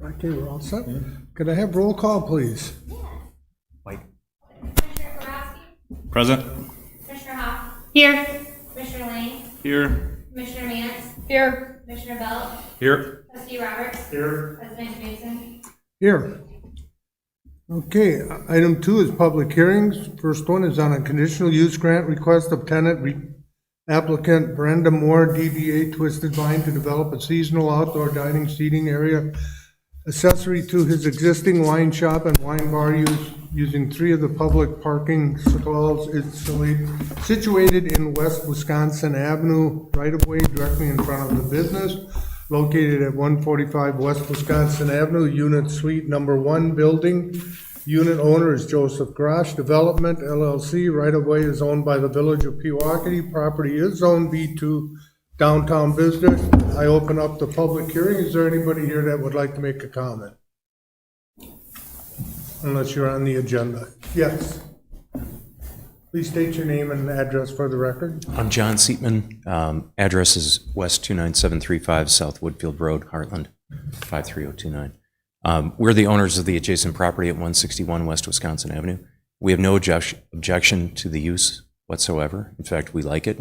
Okay, we're all set. Could I have roll call, please? Mike. Commissioner Kowalski? Present. Commissioner Hopps? Here. Commissioner Lane? Here. Commissioner Mance? Here. Commissioner Belt? Here. Trustee Roberts? Here. President Knudsen? Here. Okay, item 2 is public hearings. First one is on a conditional use grant request of applicant Brenda Moore, DBA Twisted Vine, to develop a seasonal outdoor dining seating area accessory to his existing wine shop and wine bar using 3 of the public parking stalls situated in West Wisconsin Avenue, right-of-way directly in front of the business, located at 145 West Wisconsin Avenue, Unit Suite Number 1 building. Unit owner is Joseph Grosh Development LLC. Right-of-way is owned by the Village of Pewaukee. Property is Zone B2 downtown business. I open up the public hearing. Is there anybody here that would like to make a comment? Unless you're on the agenda. Yes. Please state your name and address for the record. I'm John Seatman. Address is West 29735 South Woodfield Road, Heartland, 53029. We're the owners of the adjacent property at 161 West Wisconsin Avenue. We have no objection to the use whatsoever. In fact, we like it.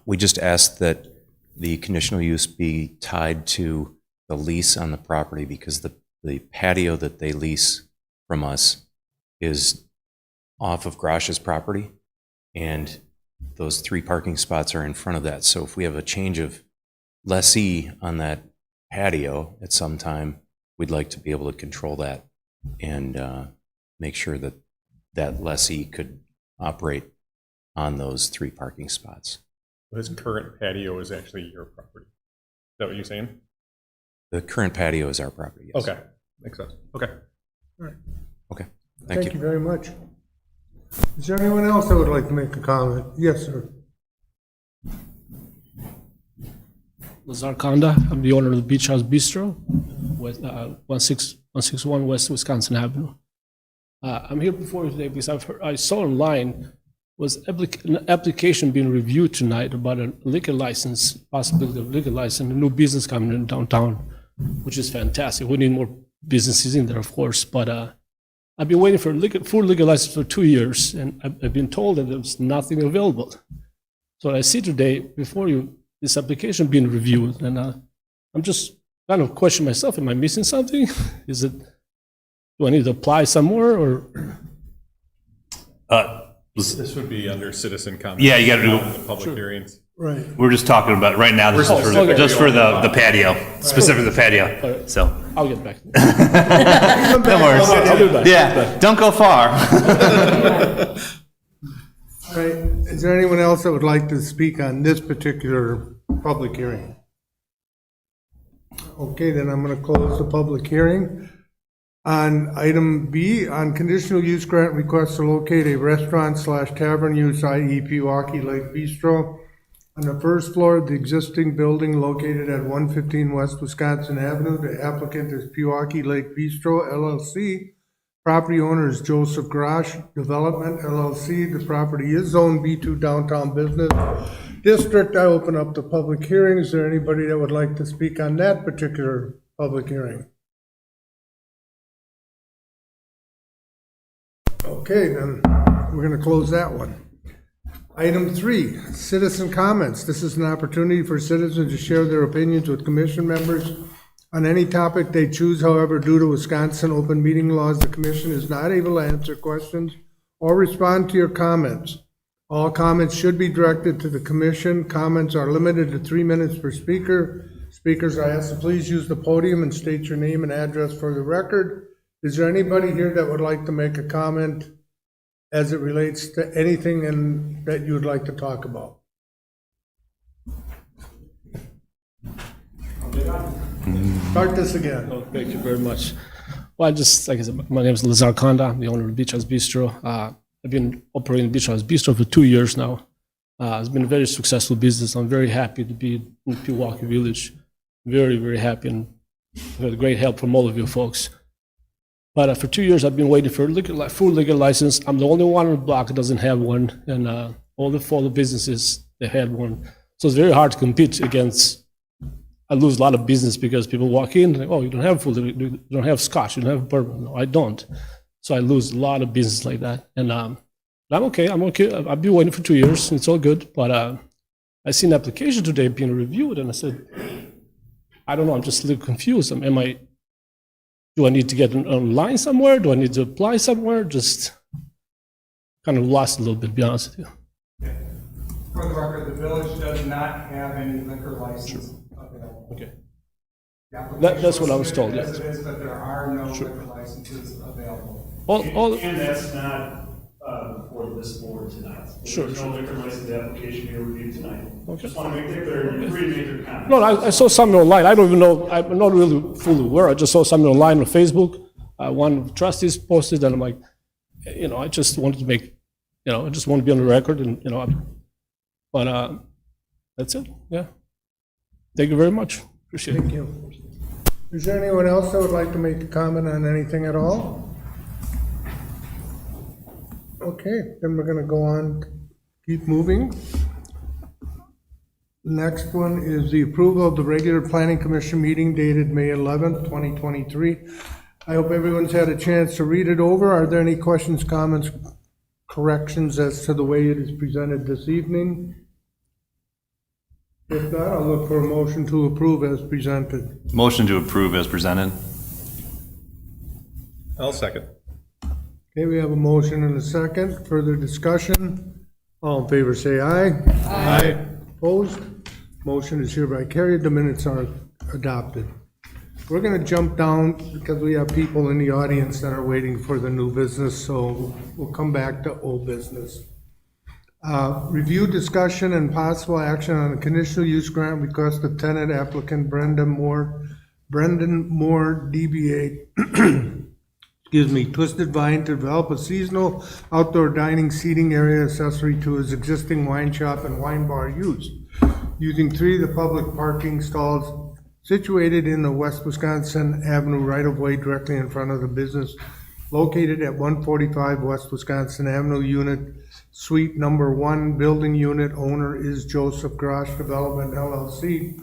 We just ask that the conditional use be tied to the lease on the property because the patio that they lease from us is off of Grosh's property, and those 3 parking spots are in front of that. So if we have a change of lessee on that patio at some time, we'd like to be able to control that and make sure that that lessee could operate on those 3 parking spots. His current patio is actually your property. Is that what you're saying? The current patio is our property, yes. Okay. Makes sense. Okay. Okay, thank you. Thank you very much. Is there anyone else that would like to make a comment? Yes, sir. Lazar Conda. I'm the owner of the Beach House Bistro, with 161 West Wisconsin Avenue. I'm here before you today because I saw online was an application being reviewed tonight about a liquor license, possibility of liquor license, a new business coming in downtown, which is fantastic. We need more businesses in there, of course, but I've been waiting for full liquor license for 2 years, and I've been told that there's nothing available. So I see today before you this application being reviewed, and I'm just kind of questioning myself: am I missing something? Do I need to apply somewhere, or? This would be under citizen comment. Yeah, you gotta do- The public hearings. Right. We're just talking about, right now, this is for, Okay. just for the patio, specifically the patio, Alright. so. I'll get back. No worries. I'll do that. Yeah, don't go far. All right. Is there anyone else that would like to speak on this particular public hearing? Okay, then I'm going to close the public hearing. On item B, on conditional use grant request to locate a restaurant/tavern use, i.e. Pewaukee Lake Bistro, on the first floor of the existing building located at 115 West Wisconsin Avenue. The applicant is Pewaukee Lake Bistro LLC. Property owner is Joseph Grosh Development LLC. The property is Zone B2 Downtown Business District. I open up the public hearing. Is there anybody that would like to speak on that particular public hearing? Okay, then we're going to close that one. Item 3, citizen comments. This is an opportunity for citizens to share their opinions with commission members on any topic they choose. However, due to Wisconsin open meeting laws, the commission is not able to answer questions or respond to your comments. All comments should be directed to the commission. Comments are limited to 3 minutes per speaker. Speakers are asked to please use the podium and state your name and address for the record. Is there anybody here that would like to make a comment as it relates to anything that you would like to talk about? Start this again. Oh, thank you very much. Well, like I said, my name is Lazar Conda. I'm the owner of Beach House Bistro. I've been operating Beach House Bistro for 2 years now. It's been a very successful business. I'm very happy to be in Pewaukee Village. Very, very happy, and I've had great help from all of you folks. But for 2 years, I've been waiting for a full liquor license. I'm the only one on the block that doesn't have one, and all the businesses, they had one. So it's very hard to compete against I lose a lot of business because people walk in, like, oh, you don't have food, you don't have scotch, you don't have bourbon. No, I don't. So I lose a lot of business like that. And I'm okay. I've been waiting for 2 years. It's all good. But I seen the application today being reviewed, and I said, I don't know. I'm just a little confused. Do I need to get online somewhere? Do I need to apply somewhere? Just kind of lost a little bit, to be honest with you. For the record, the village does not have any liquor license available. Okay. The application That's what I was told, submitted yes. As it is, but there are no liquor licenses available. And that's not for this board tonight. Sure, There's no liquor license application being reviewed tonight. Okay. Just want to make that clear, you're free to make your comments. No, I saw something online. I don't even know. I'm not really fully aware. I just saw something online on Facebook. One of the trustees posted, and I'm like, I just wanted to make, I just want to be on the record, and but that's it. Yeah. Thank you very much. Appreciate it. Thank you. Is there anyone else that would like to make a comment on anything at all? Okay, then we're gonna go on, keep moving. The next one is the approval of the regular planning commission meeting dated May 11th, 2023. I hope everyone's had a chance to read it over. Are there any questions, comments, corrections as to the way it is presented this evening? If not, I'll look for a motion to approve as presented. Motion to approve as presented. I'll second. Okay, we have a motion and a second. Further discussion? All in favor, say aye. Aye. Opposed? Motion is hereby carried. The minutes are adopted. We're gonna jump down because we have people in the audience that are waiting for the new business, so we'll come back to old business. Review, discussion, and possible action on a conditional use grant request of tenant applicant Brendan Moore, DBA, Twisted Vine, to develop a seasonal outdoor dining seating area accessory to his existing wine shop and wine bar use, using 3 of the public parking stalls situated in the West Wisconsin Avenue right-of-way directly in front of the business located at 145 West Wisconsin Avenue, Unit Suite Number 1, Building Unit. Owner is Joseph Grosh Development LLC.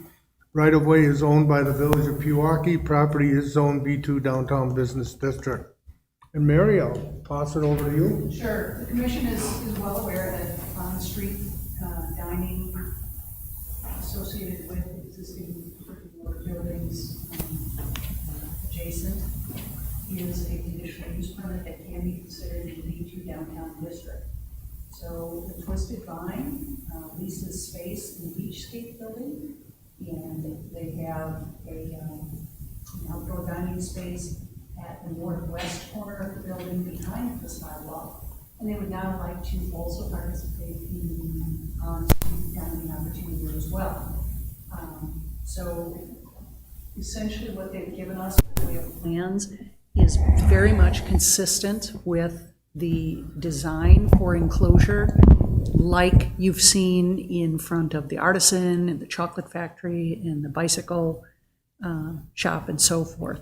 Right-of-way is owned by the Village of Pewaukee. Property is Zone B2 Downtown Business District. And Mary, I'll pass it over to you. Sure. The commission is well aware that on-street dining associated with existing buildings adjacent is a conditional use permit that can be considered in the B2 Downtown District. So the Twisted Vine leases space in the Beachscape building, and they have an outdoor dining space at the northwest corner of the building behind the sidewalk. And they would now like to also participate in the on-street dining opportunity as well. So essentially what they've given us by way of plans is very much consistent with the design for enclosure like you've seen in front of the Artisan and the Chocolate Factory and the bicycle shop and so forth.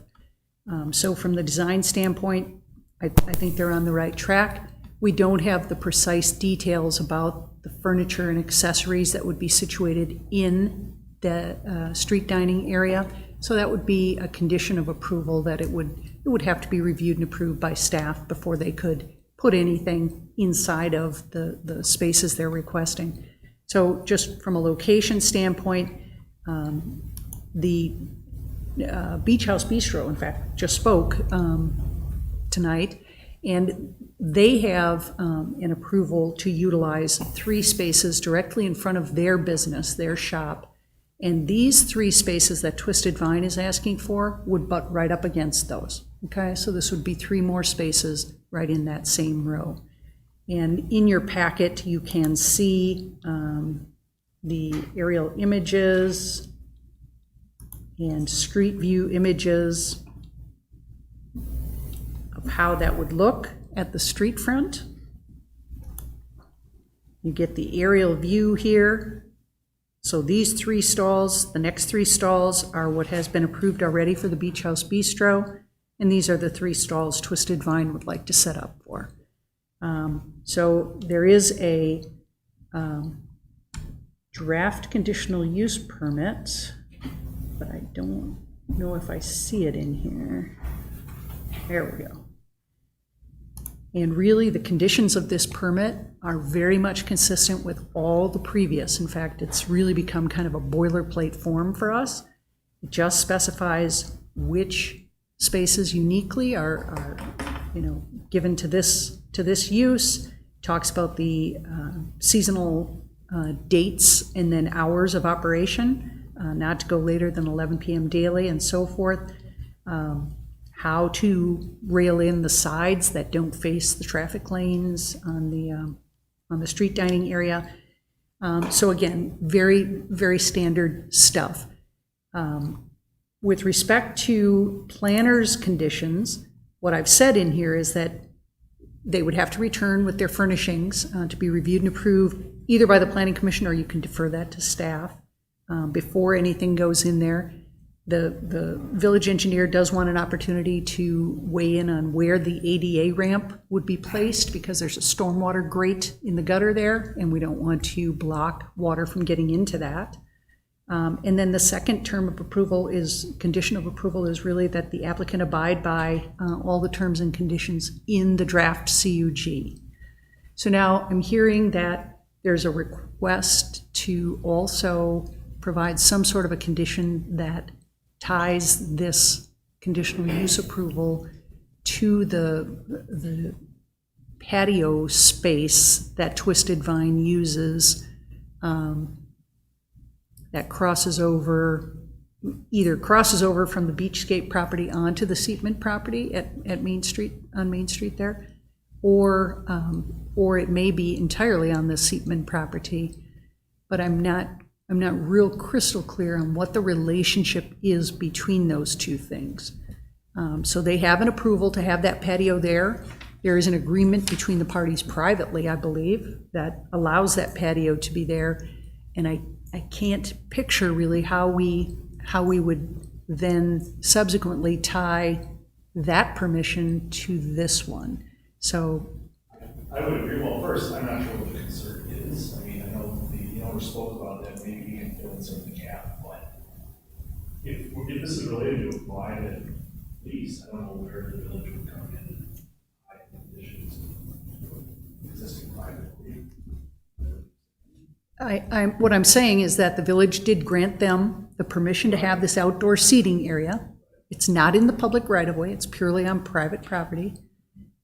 So from the design standpoint, I think they're on the right track. We don't have the precise details about the furniture and accessories that would be situated in the street dining area. So that would be a condition of approval, that it would have to be reviewed and approved by staff before they could put anything inside of the spaces they're requesting. So just from a location standpoint, the Beach House Bistro, in fact, just spoke tonight, and they have an approval to utilize 3 spaces directly in front of their business, their shop. And these 3 spaces that Twisted Vine is asking for would butt right up against those. Okay, so this would be 3 more spaces right in that same row. And in your packet, you can see the aerial images and street view images of how that would look at the street front. You get the aerial view here. So these 3 stalls, the next 3 stalls are what has been approved already for the Beach House Bistro, and these are the 3 stalls Twisted Vine would like to set up for. So there is a draft conditional use permit but I don't know if I see it in here. There we go. And really, the conditions of this permit are very much consistent with all the previous. In fact, it's really become kind of a boilerplate form for us. It just specifies which spaces uniquely are given to this use. Talks about the seasonal dates and then hours of operation, not to go later than 11 p.m. daily and so forth. How to rail in the sides that don't face the traffic lanes on the street dining area. So again, very, very standard stuff. With respect to planners' conditions, what I've said in here is that they would have to return with their furnishings to be reviewed and approved either by the Planning Commission, or you can defer that to staff before anything goes in there. The village engineer does want an opportunity to weigh in on where the ADA ramp would be placed, because there's a stormwater grate in the gutter there, and we don't want to block water from getting into that. And then the second term of approval condition of approval is really that the applicant abide by all the terms and conditions in the draft CUG. So now I'm hearing that there's a request to also provide some sort of a condition that ties this conditional use approval to the patio space that Twisted Vine uses, that either crosses over from the Beachscape property onto the Seatman property at Main Street, on Main Street there, or it may be entirely on the Seatman property, but I'm not real crystal clear on what the relationship is between those two things. So they have an approval to have that patio there. There is an agreement between the parties privately, I believe, that allows that patio to be there. And I can't picture really how we would then subsequently tie that permission to this one. So I would agree. Well, first, I'm not sure what the concern is. I mean, I know the owner spoke about that, maybe we can fill in some of the gap, but if this is related to a private lease, I don't know where the village would come in and hide conditions of existing private lease. what I'm saying is that the village did grant them the permission to have this outdoor seating area. It's not in the public right-of-way, it's purely on private property.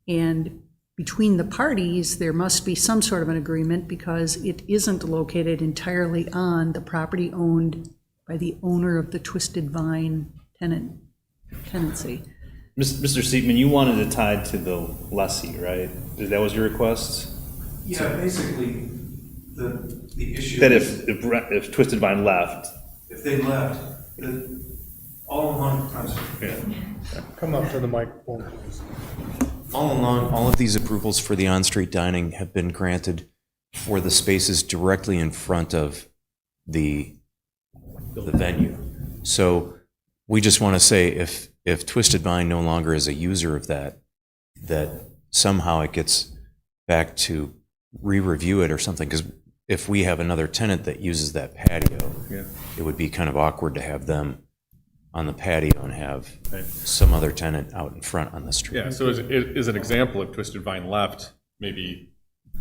And between the parties, there must be some sort of an agreement, because it isn't located entirely on the property owned by the owner of the Twisted Vine tenancy. Mr. Seatman, you wanted it tied to the lessee, right? That was your request? Yeah, basically, the issue. That is if Twisted Vine left, if they left, all along, I'm sorry. Come up to the microphone, please. All along, all of these approvals for the on-street dining have been granted for the spaces directly in front of the venue. So we just want to say if Twisted Vine no longer is a user of that somehow it gets back to re-review it or something, because if we have another tenant that uses that patio, it would be kind of awkward to have them on the patio and have some other tenant out in front on the street. Yeah, so as an example, if Twisted Vine left, maybe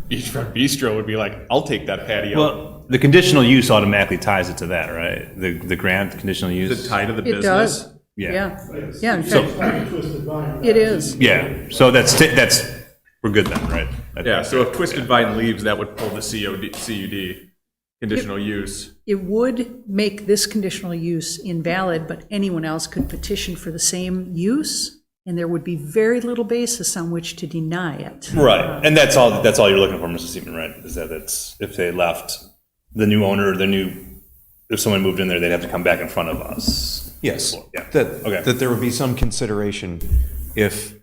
Beachfront Bistro would be like, I'll take that patio. well, the conditional use automatically ties it to that, right? The grant conditional Is use? it tied to the It business? does. Yeah. Yeah, in So- fact, Twisted Vine. it is. Yeah, so that's, we're good then, right? Yeah, so if Twisted Vine leaves, that would pull the CUD, conditional use. It would make this conditional use invalid, but anyone else could petition for the same use, and there would be very little basis on which to deny it. Right, and that's all you're looking for, Mr. Seaman, right? Is that it's, if they left, the new owner, if someone moved in there, they'd have to come back in front of us. Yes, Yeah. that there would be some consideration if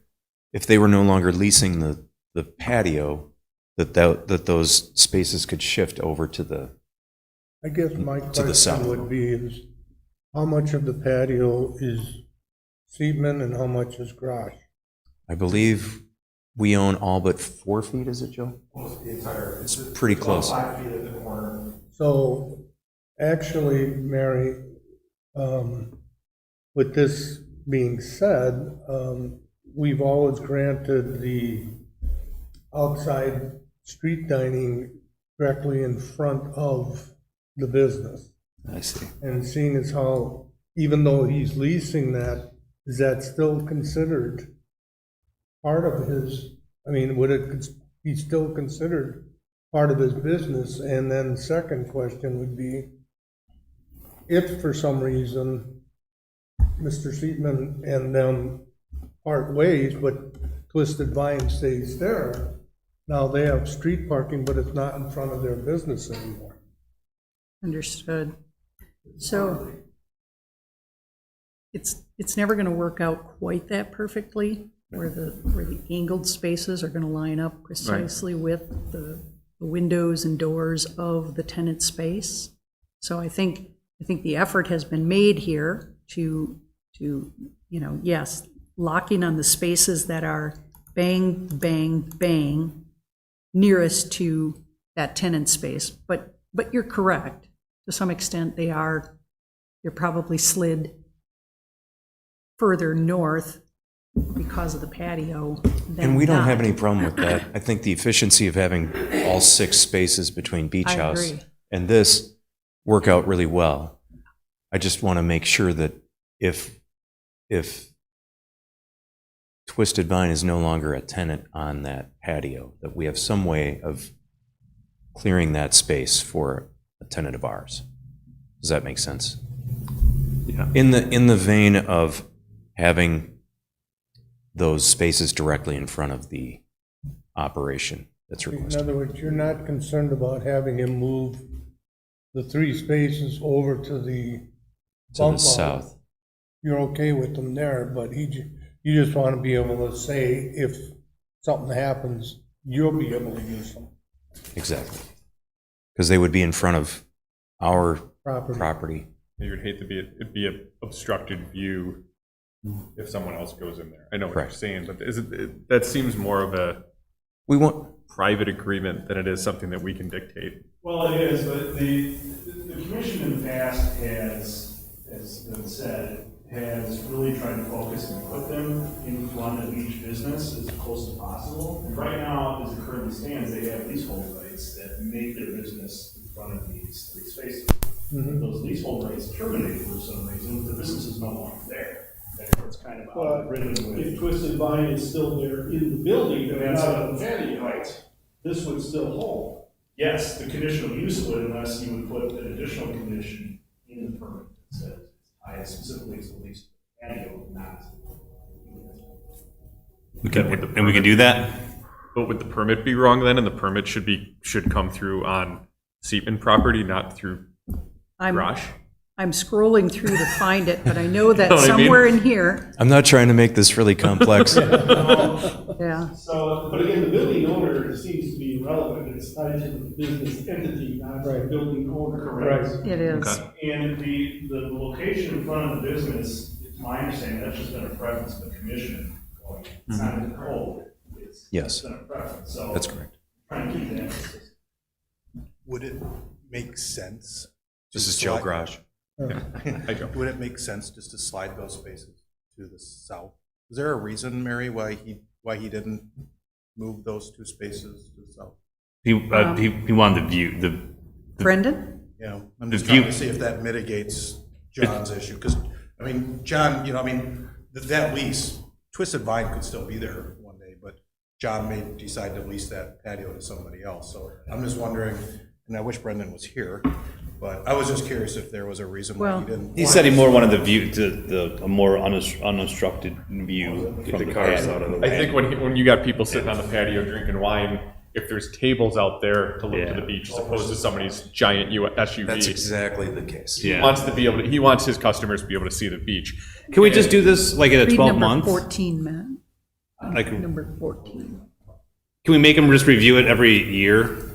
they were no longer leasing the patio, that those spaces could shift over to the, I guess my To the south. question would be is, how much of the patio is Seaman and how much is garage? I believe we own all but 4 feet, is it, Joe? The entire. It's pretty close. 5 feet at the corner. So, actually, Mary, With this being said, we've always granted the outside street dining directly in front of the business. I see. And seeing as how, even though he's leasing that, is that still considered part of his, I mean, would it be still considered part of his business? And then second question would be, if for some reason Mr. Seaman and them part ways, but Twisted Vine stays there, now they have street parking, but it's not in front of their business anymore. Understood. So it's never going to work out quite that perfectly, where the angled spaces are going to line up precisely with the windows and doors of the tenant space. So I think the effort has been made here to yes, locking on the spaces that are bang, bang, bang nearest to that tenant space. But you're correct. To some extent, they're probably slid further north because of the patio than And we don't not. have any problem with that. I think the efficiency of having all 6 spaces between Beach I House agree. and this work out really well. I just want to make sure that if Twisted Vine is no longer a tenant on that patio, that we have some way of clearing that space for a tenant of ours. Does that make sense? Yeah. In the vein of having those spaces directly in front of the operation that's In requested. other words, you're not concerned about having him move the 3 spaces over to the To bump the out. south. You're okay with them there, but you just want to be able to say, if something happens, you'll be able to use them. Exactly. Because they would be in front of our Property. property. You'd hate to it'd be an obstructed view if someone else goes in there. I know what you're Correct. saying, but that seems more of a We want, private agreement than it is something that we can dictate. Well, it is, but the commission in the past has, as been said, has really tried to focus and put them in front of each business as close as possible. And right now, as it currently stands, they have leasehold rights that make their business in front of these 3 spaces. Those leasehold rights terminate for some reason, the business is no longer there. Therefore, it's kind of outridden with. If Twisted Vine is still there in the building, but That's not a- on the patio, Right. this would still hold. Yes, the conditional use would, unless you would put an additional condition in the permit that says tied specifically to the lease patio, not. And we can do that? But would the permit be wrong then? And the permit should come through on Seaman property, not through I'm Rosh? scrolling through to find it, but I know that Know what I mean? somewhere in here, I'm not trying to make this really complex. yeah. So, but again, the building owner seems to be irrelevant, it's tied to the business entity, not the building owner. Correct. It is. And the location in front of the business, it's my understanding, that's just been a preference of the commission. It's not in the code. It's Yes. been a preference, so. That's correct. Trying to keep that consistent. Would it make sense? This to is Joe slide- Garage. I don't. Would it make sense just to slide those spaces to the south? Is there a reason, Mary, why he didn't move those 2 spaces to the south? He wanted the view, Brendan? You know, I'm just The trying view- to see if that mitigates John's issue, because, I mean, John, that lease, Twisted Vine could still be there one day, but John may decide to lease that patio to somebody else, so I'm just wondering, and I wish Brendan was here, but I was just curious if there was a reason why Well- he didn't. He said he more wanted the view, a more unobstructed view from the cars patio. I think when you got people sitting on the patio drinking wine, if there's tables out there to look to the Yeah. beach as opposed to somebody's giant SUV. That's exactly the case. He Yeah. wants to be able to, he wants his customers to be able to see the beach. Can we just do this like at a Read 12 number month? 14, Matt. Like, Number 14. can we make them just review it every year?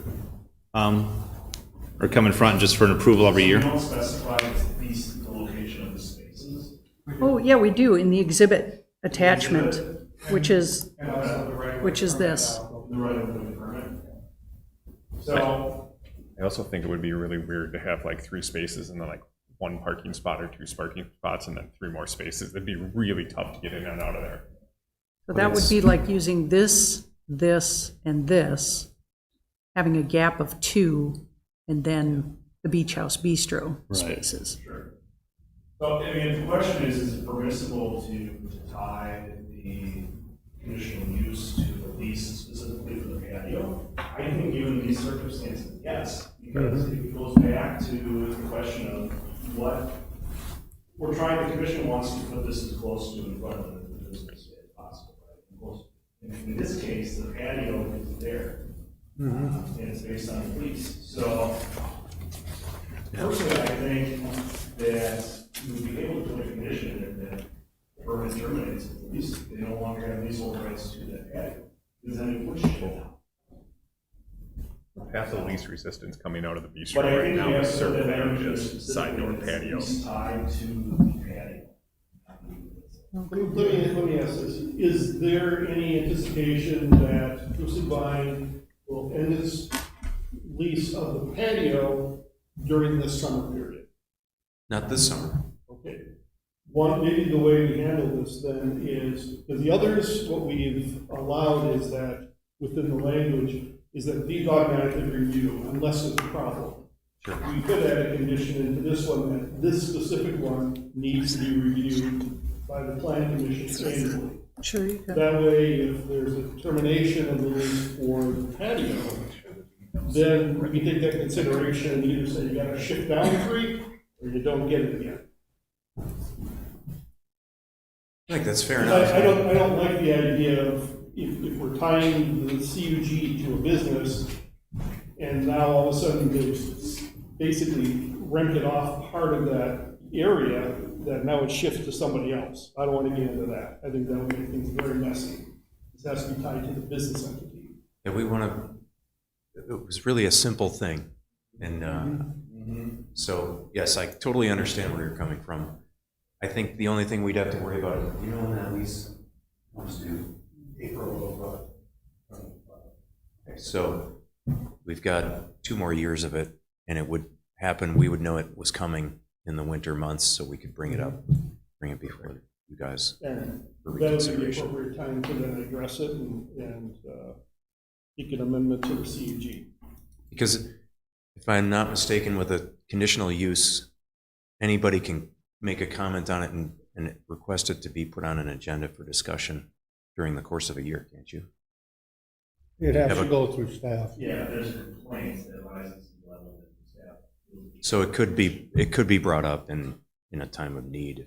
Or come in front just for an approval every We year? don't specify at least the location of the spaces. Oh, yeah, we do, in the exhibit attachment, which is, And also the right of way Which is permit, this. The right of way permit. So, I also think it would be really weird to have like 3 spaces and then like one parking spot or two parking spots and then 3 more spaces. It'd be really tough to get in and out of there. So that would be like using this, and this, having a gap of 2, and then the Beach House Bistro spaces. Sure. So, I mean, the question is it permissible to tie the conditional use to the lease specifically for the patio? I think given these circumstances, yes, because it goes back to the question of what we're trying, the commission wants to put this as close to in front of the business as possible, right? In this case, the patio is there, and it's based on the lease. So, personally, I think that you would be able to put a condition in there that the permit terminates at the lease. They no longer have leasehold rights to that patio. Because then it would shut down. Half the least resistance coming out of the bistro But I right think now you have is to served put that by in just side door patio. Lease tied to the patio. Let me ask this, is there any anticipation that Twisted Vine will end its lease of the patio during this summer period? Not this summer. Okay. One, maybe the way we handle this then is, because the others, what we've allowed is that within the language, is that these automatically review unless there's a problem. Sure. We could add a condition into this one that this specific one needs to be reviewed by the plan commission annually. Sure, you can. That way, if there's a termination of the lease for the patio, then we can take that into consideration and either say you gotta shift down 3 or you don't get it again. I think that's fair enough. I don't like the idea of if we're tying the CUG to a business and now all of a sudden they've basically rented off part of that area, that now it shifts to somebody else. I don't want to get into that. I think that would make things very messy. This has to be tied to the business entity. Yeah, we want to, it was really a simple thing. And so, yes, I totally understand where you're coming from. I think the only thing we'd have to worry about is, you know, when that lease comes to April of, so we've got 2 more years of it, and it would happen, we would know it was coming in the winter months, so we could bring it up, bring it before you guys And for that would be the reconsideration. appropriate time to then address it and seek an amendment to the CUG. Because if I'm not mistaken, with a conditional use, anybody can make a comment on it and request it to be put on an agenda for discussion during the course of a year, can't you? It has Have to a- go through staff. Yeah, there's complaints that licensing level of staff. So it could be brought up in a time of need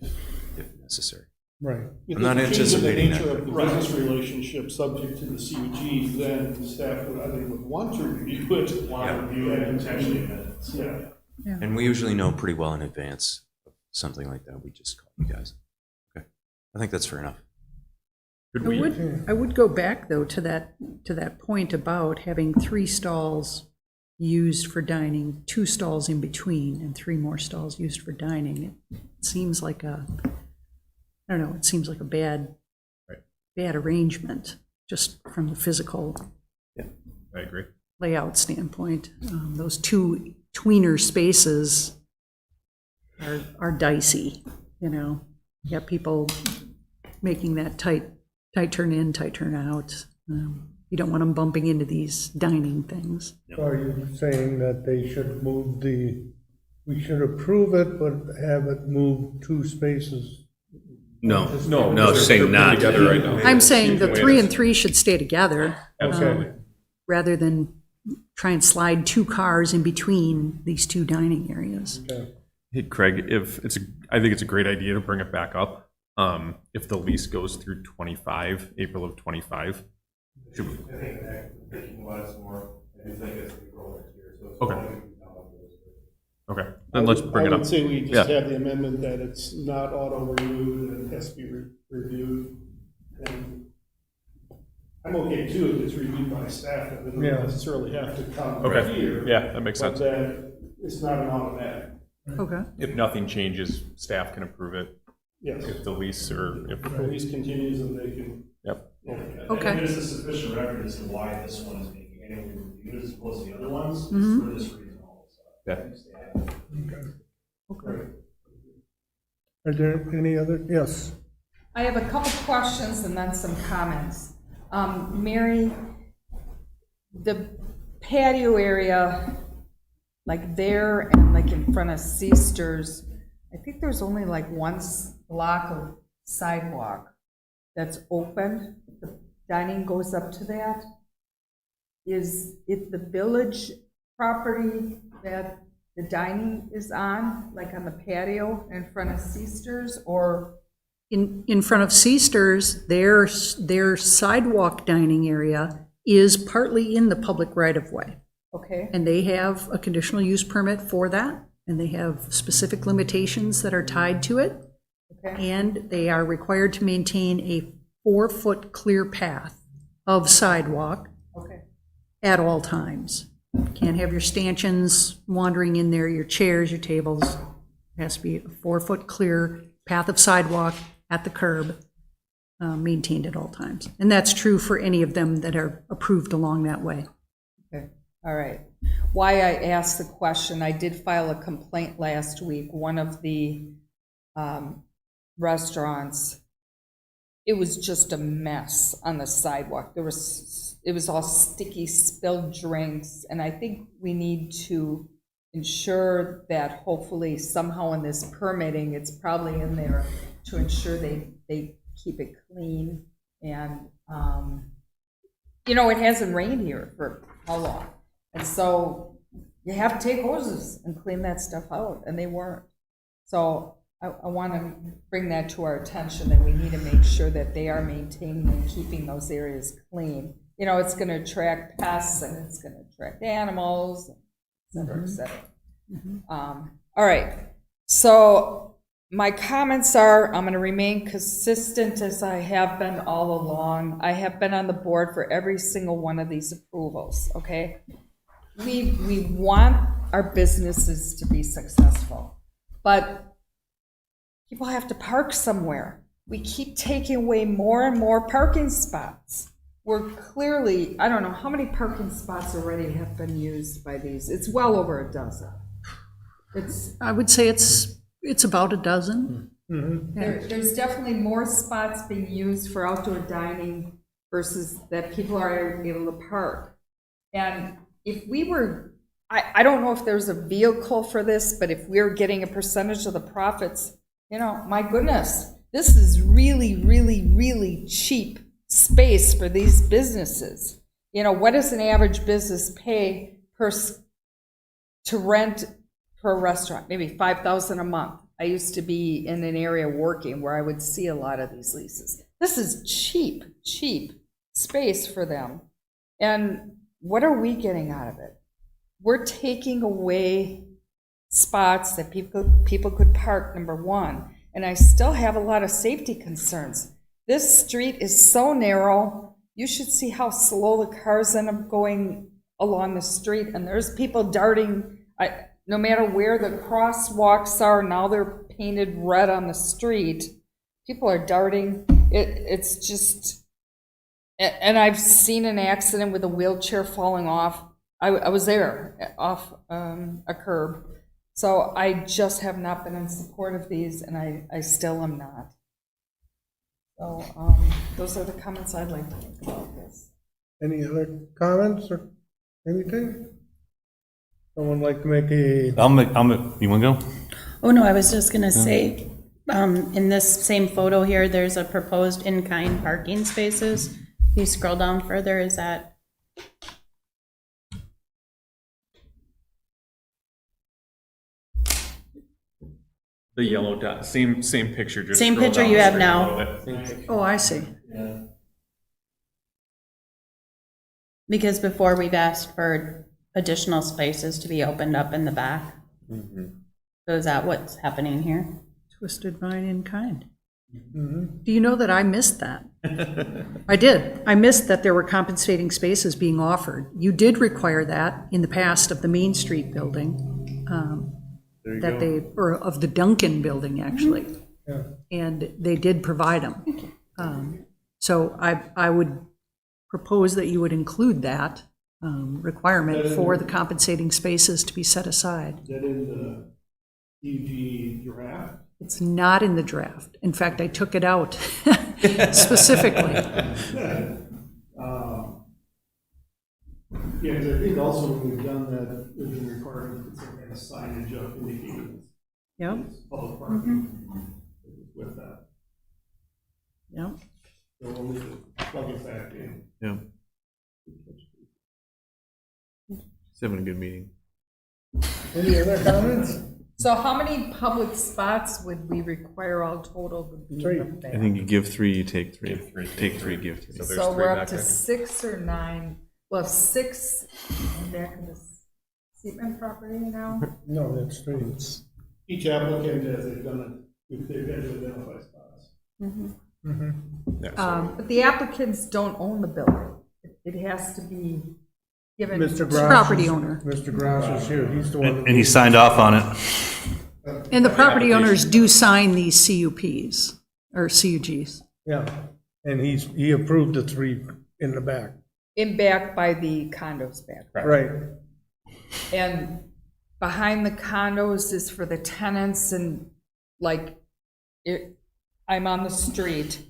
if necessary. Right. If I'm not there's a change in the anticipating nature that. of the business relationship subject to the CUG, then staff would, I think, would want to review it. Want to review it and potentially amend it. Yeah. And we usually know pretty well in advance of something like that. We just call you guys. Okay. I think that's fair enough. Could I we? would go back, though, to that point about having 3 stalls used for dining, 2 stalls in between, and 3 more stalls used for dining. It seems like I don't know, it seems like a bad arrangement, just from the physical I agree. layout standpoint. Those 2 tweener spaces are dicey, you know. You got people making that tight turn in, tight turn out. You don't want them bumping into these dining things. So are you saying that they should move we should approve it, but have it move 2 spaces? No, No, no, they're saying not. together right now. I'm saying the Keep the 3 way it and is. 3 should stay together. Absolutely. Rather than try and slide 2 cars in between these 2 dining areas. Hey, Craig, I think it's a great idea to bring it back up. If the lease goes through April of 25. Should we? I think that was more, I do think it's April next year, so it's Okay. probably gonna be down like this. Okay, then let's bring it I up. would say we just Yeah. have the amendment that it's not auto-renewed and it has to be reviewed. And I'm okay too if it's reviewed by staff, it doesn't Yeah. necessarily have to come Okay. here. Yeah, that makes But sense. that it's not an automatic, Okay. If nothing changes, staff can approve it. yes. If the lease or if, If the lease continues and they can. yep. Okay. And there's a sufficient record as to why this one is being annually reviewed as opposed to the other ones, Mhm. for this reason also. Yeah. Okay. Are there any other, yes? I have a couple questions and then some comments. Mary, the patio area, like there and like in front of Seaster's, I think there's only like one block of sidewalk that's open. The dining goes up to that. Is it the village property that the dining is on, like on the patio in front of Seaster's, or? In front of Seaster's, their sidewalk dining area is partly in the public right-of-way. Okay, And they have a conditional use permit for that, and they have specific limitations that are tied to it. okay, And they are required to maintain a 4-foot clear path of sidewalk okay, at all times. Can't have your stanchions wandering in there, your chairs, your tables. It has to be a 4-foot clear path of sidewalk at the curb, maintained at all times. And that's true for any of them that are approved along that way. okay, all right. Why I asked the question, I did file a complaint last week. One of the restaurants, it was just a mess on the sidewalk. It was all sticky, spilled drinks, and I think we need to ensure that hopefully somehow in this permitting, it's probably in there to ensure they keep it clean. And, you know, it hasn't rained here for how long? And so you have to take hoses and clean that stuff out, and they weren't. So I want to bring that to our attention, that we need to make sure that they are maintaining and keeping those areas clean. You know, it's going to attract pests, and it's going to attract animals, et cetera, et cetera. All right, so my comments are, I'm going to remain consistent as I have been all along. I have been on the board for every single one of these approvals, okay? We want our businesses to be successful, but people have to park somewhere. We keep taking away more and more parking spots. We're clearly, I don't know, how many parking spots already have been used by these? It's well over a dozen. I would say it's about a dozen. There's definitely more spots being used for outdoor dining versus that people are able to park. And if we were, I don't know if there's a vehicle for this, but if we're getting a percentage of the profits, you know, my goodness, this is really, really, really cheap space for these businesses. You know, what does an average business pay to rent for a restaurant? Maybe $5,000 a month. I used to be in an area working where I would see a lot of these leases. This is cheap space for them. And what are we getting out of it? We're taking away spots that people could park, number one. And I still have a lot of safety concerns. This street is so narrow. You should see how slow the cars end up going along the street. And there's people darting, no matter where the crosswalks are, now they're painted red on the street. People are darting. It's just, and I've seen an accident with a wheelchair falling off. I was there, off a curb. So I just have not been in support of these, and I still am not. So those are the comments I'd like to make about this. Any other comments or anything? Someone like to make a, You want to go? Oh, no, I was just going to say, in this same photo here, there's a proposed in-kind parking spaces. If you scroll down further, is that? The yellow dot, same picture. Just Same scroll picture down you have just a now. little bit. Oh, I see. Yeah. Because before we've asked for additional spaces to be opened up in the back. So is that what's happening here? Twisted Vine in kind. Do you know that I missed that? I did. I missed that there were compensating spaces being offered. You did require that in the past of the Main Street building, or of the Duncan building, actually. And they did provide them. So I would propose that you would include that requirement for the compensating spaces to be set aside. Is that in CUG draft? It's not in the draft. In fact, I took it out specifically. Yeah, because I think also when we've done that, there's been requirement that some kind of signage up indicating Yep, it's public parking with that. yep. So we'll need to plug it back in. Yeah. Just having a good meeting. Any other comments? So how many public spots would we require all total would be in the back? I think you give 3, you take 3. Give 3, Take 3, give 3. So there's So 3 we're up back to there. 6 or 9, well, 6 in back of the Seaman property now? No, that's three. Each applicant, as they've done it, they've had to identify spots. Yeah, so But the applicants don't own the building. It has to be given. Mr. Grosh. Property is- owner. Mr. Grosh is here. He's the one. And he signed off on it. And the property owners do sign these CUPs, or CUGs. Yeah, and he approved the 3 in the back. In back by the condos back. Right. And behind the condos is for the tenants and like, I'm on the street.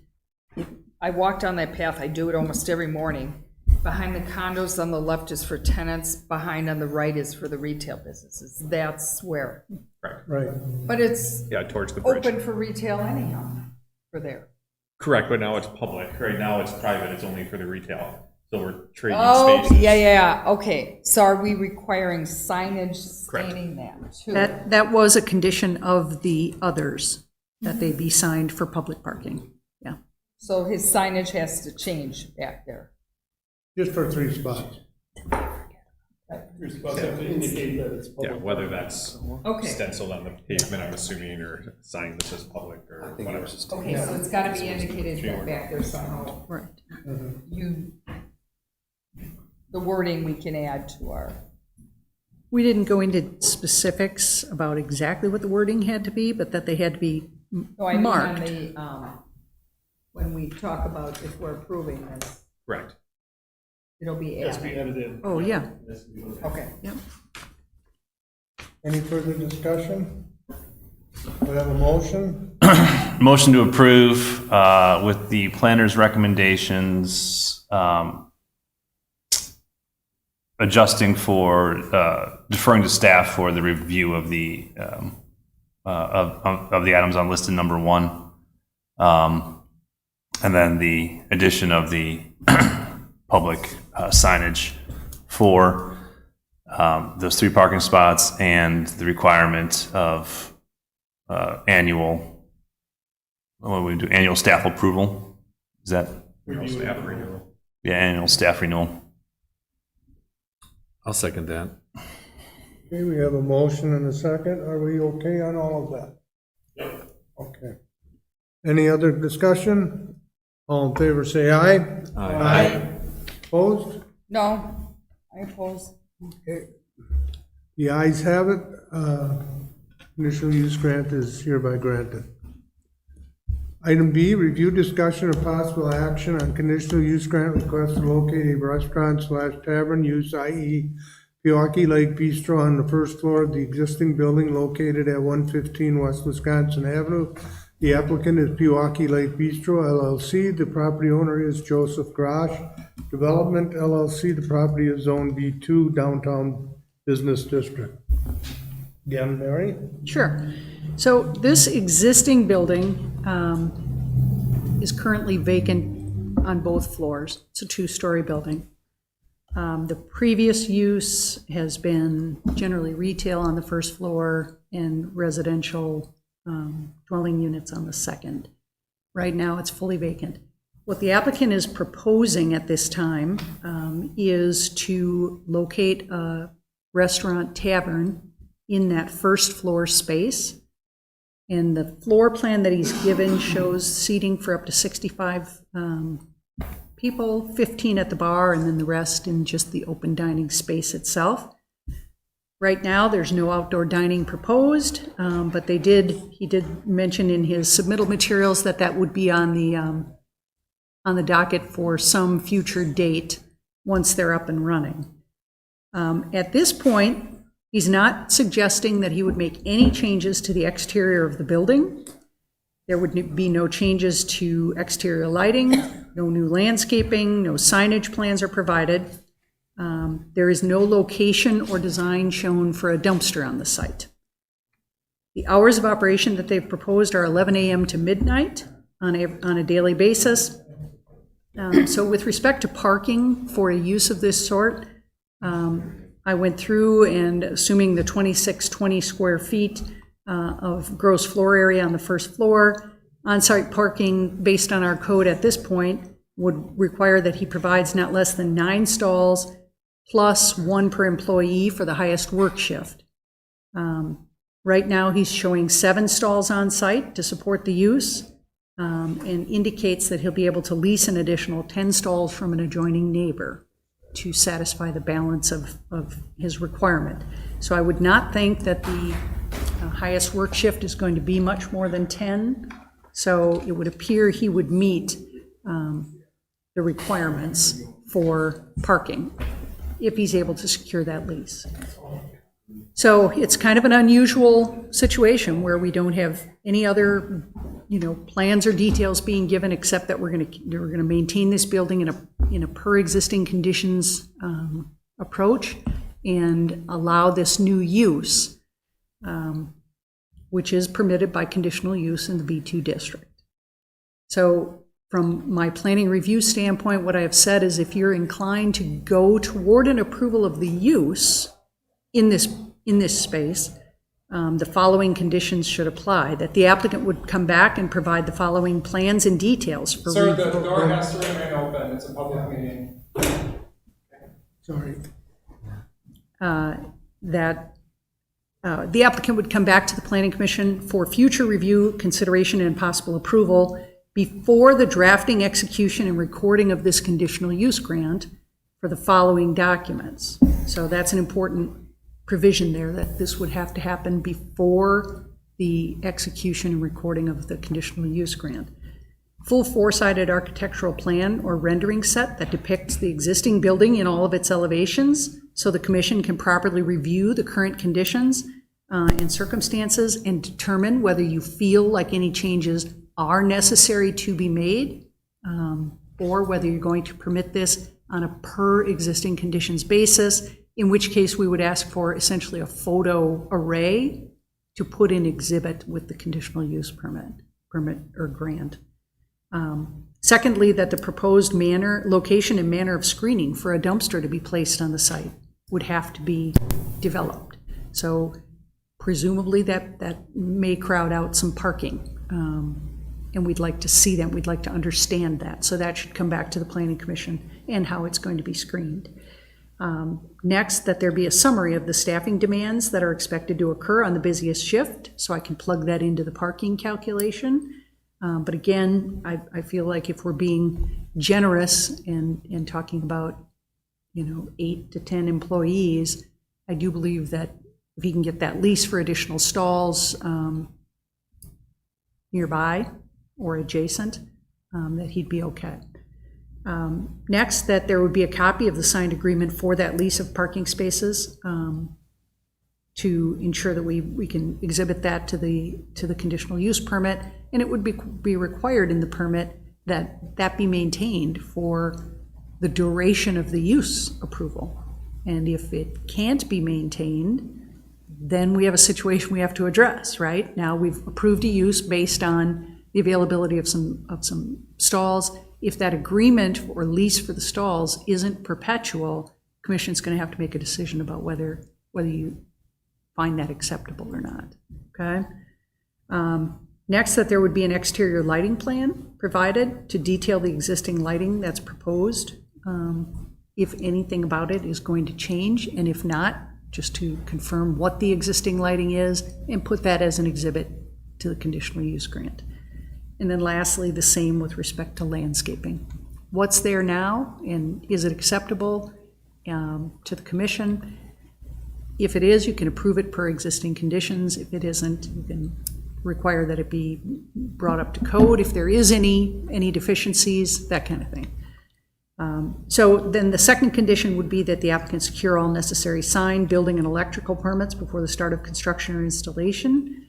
I walk down that path, I do it almost every morning. Behind the condos on the left is for tenants, behind on the right is for the retail businesses. That's where. Right. But it's yeah, towards the bridge. open for retail anyhow, for there. Correct, but now it's public. Right now it's private. It's only for the retail. So we're trading Oh, spaces. yeah, okay. So are we requiring signage stating that too? That was a condition of the others, that they be signed for public parking. Yeah. So his signage has to change back there. Just for 3 spots. You're supposed to have to indicate that it's public. Yeah, whether that's Okay. stenciled on the pavement, I'm assuming, or sign that says public or whatever. Okay, so it's gotta be indicated back there somehow. Right. The wording we can add to our, We didn't go into specifics about exactly what the wording had to be, but that they had to be no, I mean on marked. the, when we talk about if we're approving this, Correct. it'll be Has to be added. added in. Oh, yeah. Okay. Yep. Any further discussion? We have a motion. Motion to approve with the planner's recommendations, adjusting for, deferring to staff for the review of the, of the items on list in number 1. And then the addition of the public signage for those 3 parking spots and the requirement of annual, what do we do, annual staff approval? Is that, Staff renewal. yeah, annual staff renewal? I'll second that. Okay, we have a motion and a second. Are we okay on all of that? Yep. Okay. Any other discussion? All in favor, say aye. Aye. Opposed? No, I oppose. Okay. The ayes have it. Conditional use grant is hereby granted. Item B, review discussion of possible action on conditional use grant request to locate a restaurant/tavern use, i.e. Pewaukee Lake Bistro on the first floor of the existing building located at 115 West Wisconsin Avenue. The applicant is Pewaukee Lake Bistro LLC. The property owner is Joseph Grosh Development LLC. The property is Zone B2 Downtown Business District. Again, Mary? Sure. So this existing building is currently vacant on both floors. It's a 2-story building. The previous use has been generally retail on the first floor and residential dwelling units on the second. Right now, it's fully vacant. What the applicant is proposing at this time is to locate a restaurant tavern in that first floor space. And the floor plan that he's given shows seating for up to 65 people, 15 at the bar, and then the rest in just the open dining space itself. Right now, there's no outdoor dining proposed, but he did mention in his submittal materials that that would be on the docket for some future date once they're up and running. At this point, He's not suggesting that he would make any changes to the exterior of the building. There would be no changes to exterior lighting, no new landscaping, no signage plans are provided. There is no location or design shown for a dumpster on the site. The hours of operation that they've proposed are 11 a.m. to midnight on a daily basis. So with respect to parking for a use of this sort, I went through and assuming the 2620 square feet of gross floor area on the first floor, on-site parking based on our code at this point would require that he provides not less than 9 stalls plus 1 per employee for the highest work shift. Right now, he's showing 7 stalls on site to support the use and indicates that he'll be able to lease an additional 10 stalls from an adjoining neighbor to satisfy the balance of his requirement. So I would not think that the highest work shift is going to be much more than 10. So it would appear he would meet the requirements for parking if he's able to secure that lease. So it's kind of an unusual situation where we don't have any other, plans or details being given except that we're going to maintain this building in a per existing conditions approach and allow this new use, which is permitted by conditional use in the B2 district. So from my planning review standpoint, what I have said is if you're inclined to go toward an approval of the use in this space, the following conditions should apply. That the applicant would come back and provide the following plans and details for Sir, the door has to remain open. It's a public meeting. Sorry. That the applicant would come back to the Planning Commission for future review, consideration, and possible approval before the drafting, execution, and recording of this conditional use grant for the following documents. So that's an important provision there, that this would have to happen before the execution and recording of the conditional use grant. Full four-sided architectural plan or rendering set that depicts the existing building in all of its elevations, so the commission can properly review the current conditions and circumstances and determine whether you feel like any changes are necessary to be made, or whether you're going to permit this on a per existing conditions basis, in which case we would ask for essentially a photo array to put in exhibit with the conditional use permit or grant. Secondly, that the proposed location and manner of screening for a dumpster to be placed on the site would have to be developed. So presumably that may crowd out some parking. And we'd like to see that, we'd like to understand that. So that should come back to the Planning Commission and how it's going to be screened. Next, that there be a summary of the staffing demands that are expected to occur on the busiest shift, so I can plug that into the parking calculation. But again, I feel like if we're being generous and talking about, 8 to 10 employees, I do believe that if he can get that lease for additional stalls nearby or adjacent, that he'd be okay. Next, that there would be a copy of the signed agreement for that lease of parking spaces to ensure that we can exhibit that to the conditional use permit, and it would be required in the permit that be maintained for the duration of the use approval. And if it can't be maintained, then we have a situation we have to address, right? Now we've approved a use based on the availability of some stalls. If that agreement or lease for the stalls isn't perpetual, Commission's going to have to make a decision about whether you find that acceptable or not, okay? Next, that there would be an exterior lighting plan provided to detail the existing lighting that's proposed, if anything about it is going to change, and if not, just to confirm what the existing lighting is and put that as an exhibit to the conditional use grant. And then lastly, the same with respect to landscaping. What's there now, and is it acceptable to the commission? If it is, you can approve it per existing conditions. If it isn't, you can require that it be brought up to code if there is any deficiencies, that kind of thing. So then the second condition would be that the applicant secure all necessary sign, building, and electrical permits before the start of construction or installation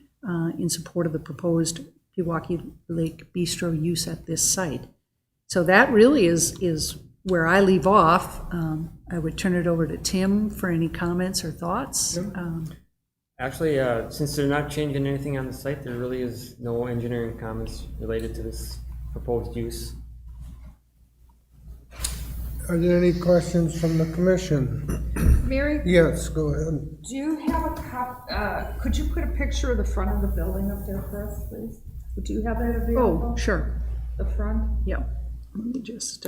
in support of the proposed Pewaukee Lake Bistro use at this site. So that really is where I leave off. I would turn it over to Tim for any comments or thoughts. Actually, since they're not changing anything on the site, there really is no engineering comments related to this proposed use. Are there any questions from the commission? Mary, Yes, go ahead. do you have a could you put a picture of the front of the building up there for us, please? Would you have that available? Oh, sure. The front? Yeah. Let me just,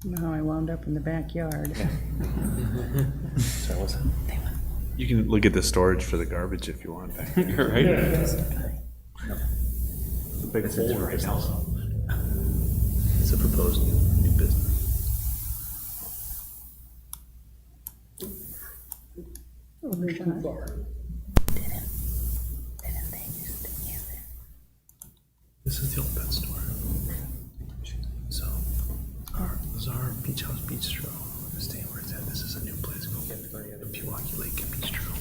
somehow I wound up in the backyard. You can look at the storage for the garbage if you want back there, right? The big hole right now. It's a proposed new business. Oh, my God. This is the old pet store. So, this is our Beach House Bistro. Stay where it's at. This is a new place called the Pewaukee Lake Bistro.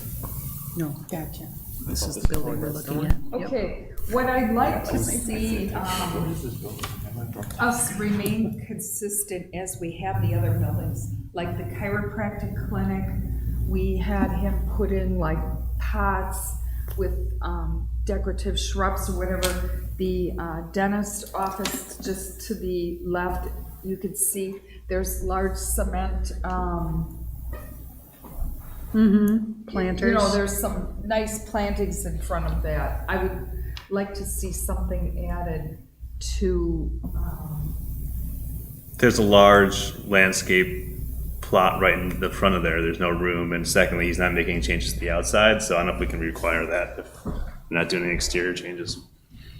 No, gotcha. This is the building we're looking at. Yep. Okay, what I'd like to see, us remain consistent as we have the other buildings, like the chiropractic clinic, we had him put in like pots with decorative shrubs or whatever. The dentist office just to the left, you could see there's large cement, Planters. you know, there's some nice plantings in front of that. I would like to see something added to, There's a large landscape plot right in the front of there. There's no room. And secondly, he's not making changes to the outside. So I don't know if we can require that if we're not doing any exterior changes.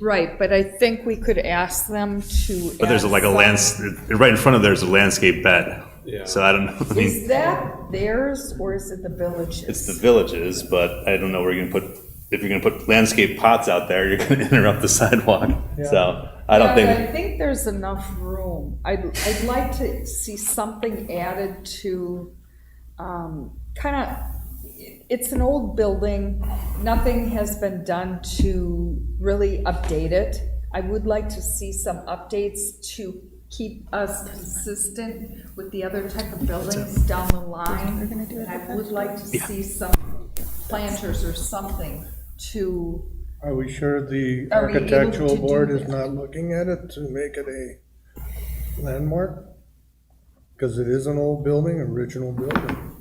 right, but I think we could ask them to. But there's add like a some- right in front of there's a landscape bed. Yeah. So I don't know. I mean, Is that theirs or is it the village's? it's the villages, but I don't know where you're gonna put, if you're gonna put landscape pots out there, you're gonna interrupt the sidewalk. So I don't Yeah, I think, think there's enough room. I'd like to see something added to, kind of, it's an old building. Nothing has been done to really update it. I would like to see some updates to keep us consistent with the other type of buildings down the line. And I would like to see some planters or something to, Are we sure the Are we able architectural to do board is that? not looking at it to make it a landmark? Because it is an old building, original building.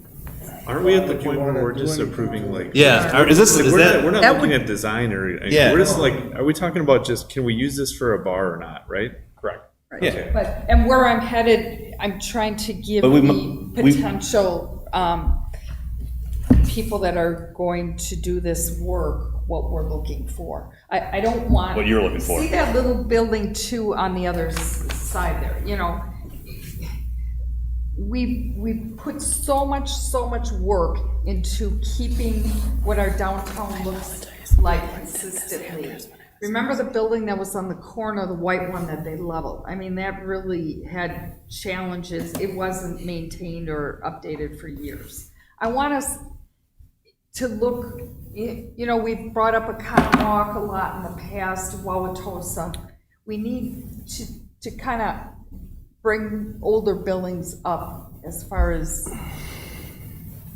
Aren't we at the Would you point where wanna we're do just anything approving to like? it? yeah, is this, Like, is we're that? not, we're not That looking would- at design or, Yeah. we're just like, are we talking about just, can we use this for a bar or not, right? Correct. Yeah. but, and where I'm headed, I'm trying to give But we the mu- we- potential, people that are going to do this work what we're looking for. I don't want. What you're looking for. See that little building too on the other side there, you know? We put so much work into keeping what our downtown looks like consistently. Remember the building that was on the corner, the white one that they leveled? I mean, that really had challenges. It wasn't maintained or updated for years. I want us to look, you know, we've brought up a cotton walk a lot in the past, Wauwatosa. We need to kind of bring older buildings up as far as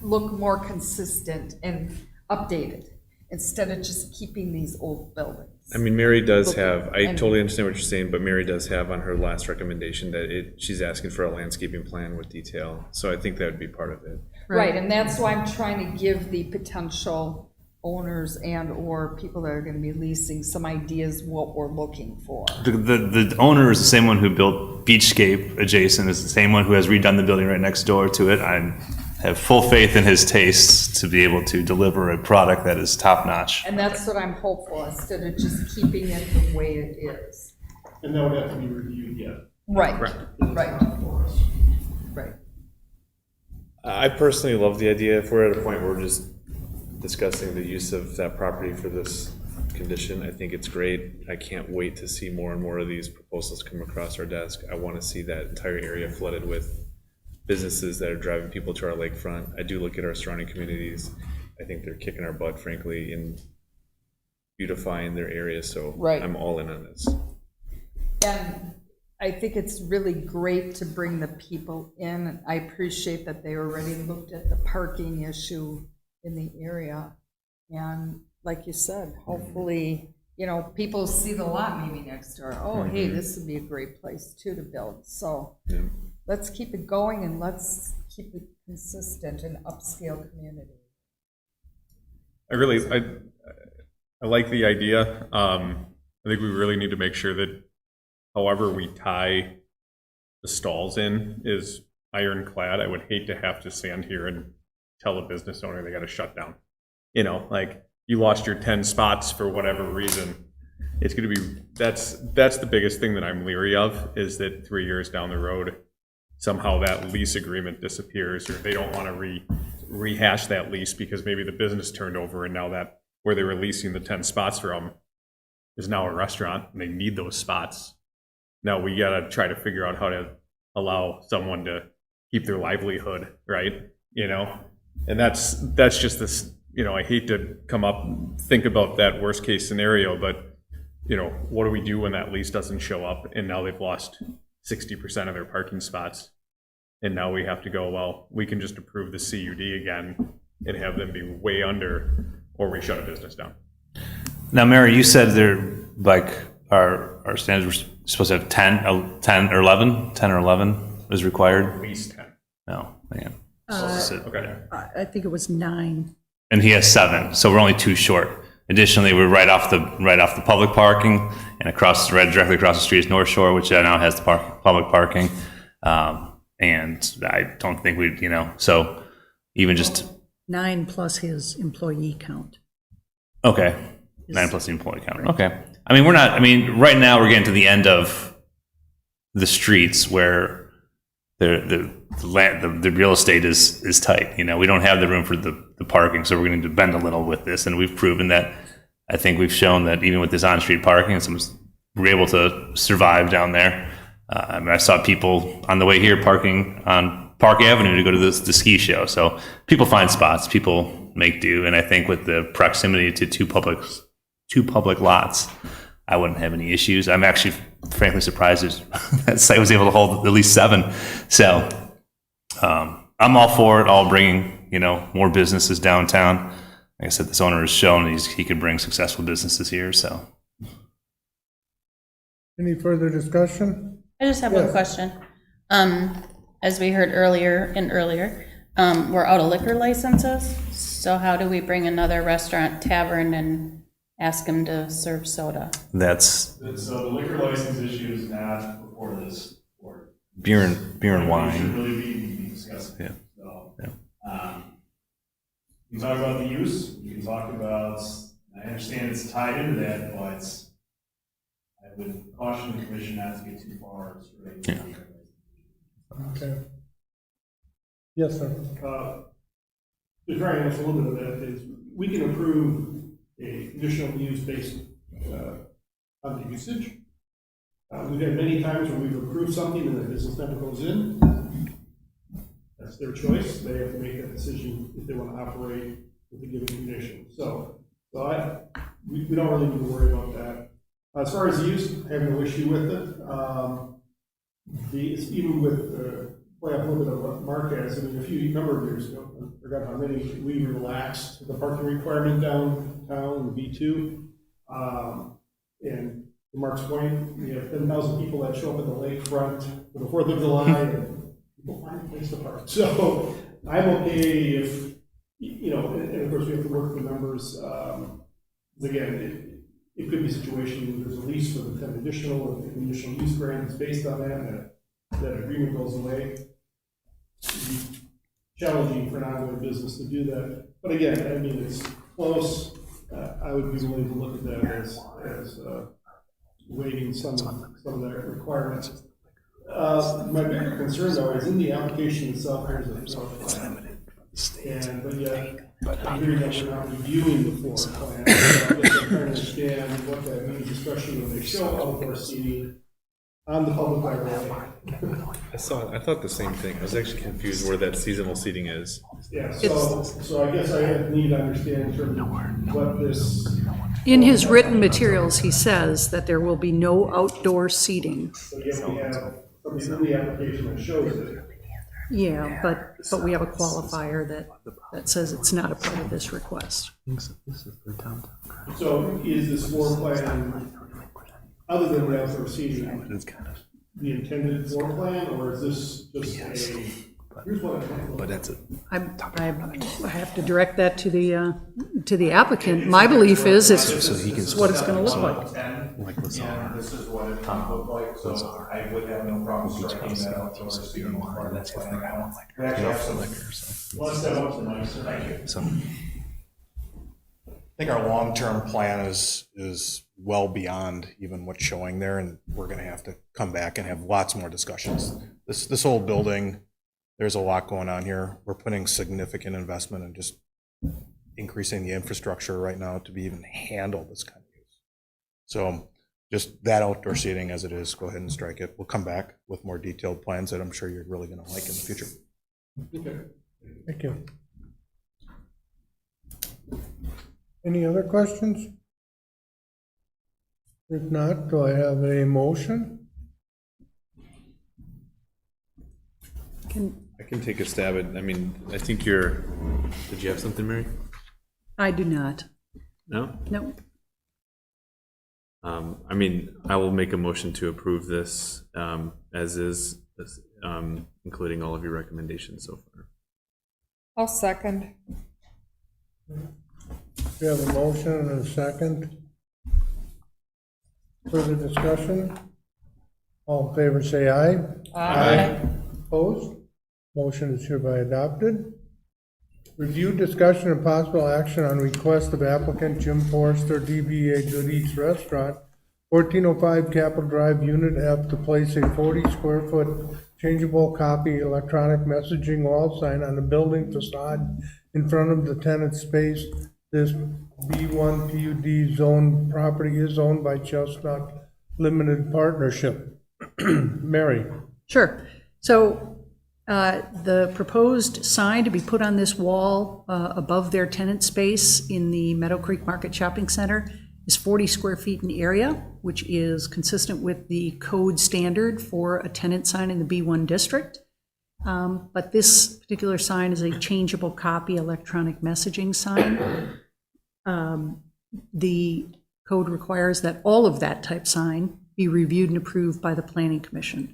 look more consistent and updated, instead of just keeping these old buildings. I mean, Mary does Look, have, I and- totally understand what you're saying, but Mary does have on her last recommendation that she's asking for a landscaping plan with detail. So I think that would be part of it. Right, and that's why I'm trying to give the potential owners and/or people that are gonna be leasing some ideas what we're looking for. The owner is the same one who built Beachscape adjacent, is the same one who has redone the building right next door to it. I have full faith in his tastes to be able to deliver a product that is top-notch. And that's what I'm hopeful, instead of just keeping it the way it is. And that would have to be reviewed yet. Right, right, right. I personally love the idea. If we're at a point where we're just discussing the use of that property for this condition, I think it's great. I can't wait to see more and more of these proposals come across our desk. I want to see that entire area flooded with businesses that are driving people to our lakefront. I do look at our surrounding communities. I think they're kicking our butt, frankly, in beautifying their areas. So Right. I'm all in on this. And I think it's really great to bring the people in. I appreciate that they already looked at the parking issue in the area. And like you said, hopefully, you know, people see the lot maybe next door. Oh, hey, this would be a great place too to build. So let's keep it going and let's keep it consistent and upscale community. I like the idea. I think we really need to make sure that however we tie the stalls in is ironclad. I would hate to have to stand here and tell a business owner they got to shut down. You know, like you lost your 10 spots for whatever reason. It's going to be, that's the biggest thing that I'm leery of, is that 3 years down the road, somehow that lease agreement disappears, or they don't want to rehash that lease because maybe the business turned over and now that where they were leasing the 10 spots from is now a restaurant and they need those spots. Now we got to try to figure out how to allow someone to keep their livelihood, right? You know, and that's just this, you know, I hate to think about that worst case scenario, but you know, what do we do when that lease doesn't show up and now they've lost 60% of their parking spots? And now we have to go, well, we can just approve the CUD again and have them be way under, or we shut a business down. Now, Mary, you said they're like our standards were supposed to have 10 or 11 is required? At least 10. No, man. Okay. I think it was 9. And he has 7, so we're only 2 short. Additionally, we're right off the public parking, and directly across the street is North Shore, which now has the public parking. And I don't think we, you know, so even just 9 plus his employee count. okay, 9 plus the employee count. Okay, I mean right now we're getting to the end of the streets where the real estate is tight. You know, we don't have the room for the parking, so we're going to bend a little with this, and we've proven that. I think we've shown that even with this on-street parking, we're able to survive down there. I mean, I saw people on the way here parking on Park Avenue to go to the ski show. So people find spots, people make do, and I think with the proximity to two public lots, I wouldn't have any issues. I'm actually frankly surprised that site was able to hold at least 7. So I'm all for it, all bringing, you know, more businesses downtown. Like I said, this owner has shown he can bring successful businesses here. So, Any further discussion? I just have one question. As we heard earlier, we're out of liquor licenses. So how do we bring another restaurant, tavern, and ask them to serve soda? that's So the liquor license issue is not before this board. beer and It should wine. really be discussed. Yeah. So, Yeah. you can talk about the use, you can talk about, I understand it's tied into that, but I would caution the commission not to get too far straight. Yeah. Okay. Yes, sir. To try and answer a little bit of that is, we can approve a conditional use based on the usage. We've had many times where we've approved something and the business never goes in. That's their choice. They have to make that decision if they want to operate with a given condition. So we don't really need to worry about that. As far as use, I have no issue with it. It's even with, play up a little bit of what Mark has, a number of years ago, I forgot how many, we relaxed the parking requirement downtown, B2. And to Mark's point, we have 10,000 people that show up at the lakefront for the 4th of July, and people find a place to park. So I'm okay if you know, and of course, we have to work the numbers. Again, it could be a situation where there's a lease for the 10 additional, and the conditional use grant is based on that, and that agreement goes away. It'd be challenging for an ongoing business to do that. But again, I mean, it's close. I would be willing to look at that as waiving some of that requirements. My bigger concern though is in the application itself, there's a floor plan. But yet, I'm hearing that we're not reviewing the floor plan. So I guess I'm trying to understand what that means, especially when they show outdoor seating on the public right of way. I thought the same thing. I was actually confused where that seasonal seating is. Yeah, so I guess I need to understand in terms of what this. In his written materials, he says that there will be no outdoor seating. So yes, we have something in the application that shows it. Yeah, but we have a qualifier that says it's not a part of this request. So is this floor plan, other than the outdoor seating, the intended floor plan, or is this just a, here's what I have to direct that to the applicant. My belief is it's what it's gonna look like. And this is what it would look like, so I would have no problem striking that outdoor seating part of the plan. We actually have some. One step up to the mic, sir. Thank you. I think our long-term plan is well beyond even what's showing there, and we're gonna have to come back and have lots more discussions. This whole building, there's a lot going on here. We're putting significant investment in just increasing the infrastructure right now to be even handle this kind of use. So just that outdoor seating as it is, go ahead and strike it. We'll come back with more detailed plans that I'm sure you're really gonna like in the future. Okay. Thank you. Any other questions? If not, do I have a motion? I can take a stab at, I mean, I think did you have something, Mary? I do not. No? No. I mean, I will make a motion to approve this as is, including all of your recommendations so far. I'll second. We have a motion and a second. Further discussion? All in favor say aye. Aye. Opposed? Motion is hereby adopted. Review, discussion, and possible action on request of applicant Jim Forrester, DBA Good Eats Restaurant, 1405 Capitol Drive, Unit F, to place a 40-square-foot changeable copy electronic messaging wall sign on the building facade in front of the tenant space. This B1 PUD zone property is owned by Chestnut Limited Partnership. Mary. Sure. So the proposed sign to be put on this wall above their tenant space in the Meadow Creek Market Shopping Center is 40 square feet in area, which is consistent with the code standard for a tenant sign in the B1 district. But this particular sign is a changeable copy electronic messaging sign. The code requires that all of that type sign be reviewed and approved by the Planning Commission.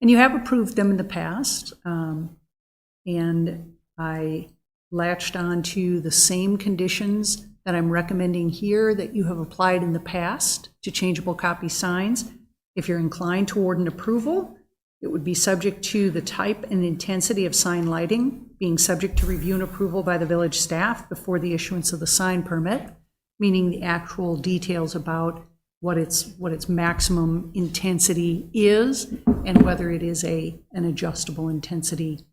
And you have approved them in the past, and I latched on to the same conditions that I'm recommending here that you have applied in the past to changeable copy signs. If you're inclined toward an approval, it would be subject to the type and intensity of sign lighting being subject to review and approval by the village staff before the issuance of the sign permit, meaning the actual details about what its maximum intensity is and whether it is an adjustable intensity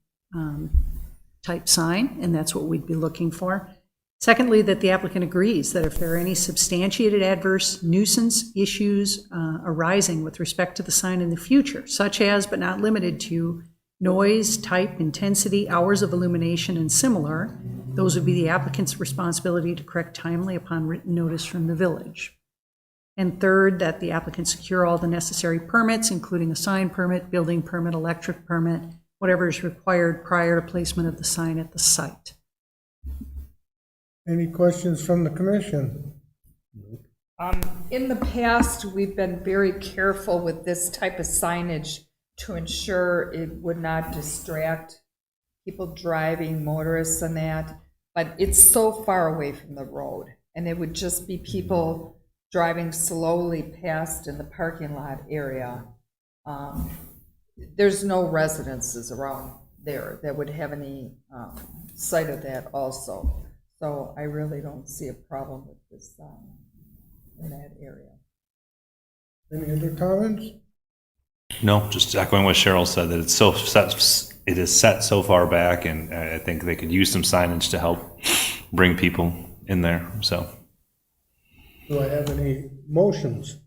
type sign, and that's what we'd be looking for. Secondly, that the applicant agrees that if there are any substantiated adverse nuisance issues arising with respect to the sign in the future, such as but not limited to noise, type, intensity, hours of illumination, and similar, those would be the applicant's responsibility to correct timely upon written notice from the village. And third, that the applicant secure all the necessary permits, including a sign permit, building permit, electric permit, whatever is required prior to placement of the sign at the site. Any questions from the commission? In the past, we've been very careful with this type of signage to ensure it would not distract people driving, motorists and that. but it's so far away from the road, and it would just be people driving slowly past in the parking lot area. There's no residences around there that would have any sight of that also. So I really don't see a problem with this in that area. Any other comments? No, just echoing what Cheryl said, that it's so set, it is set so far back, and I think they could use some signage to help bring people in there, so. Do I have any motions?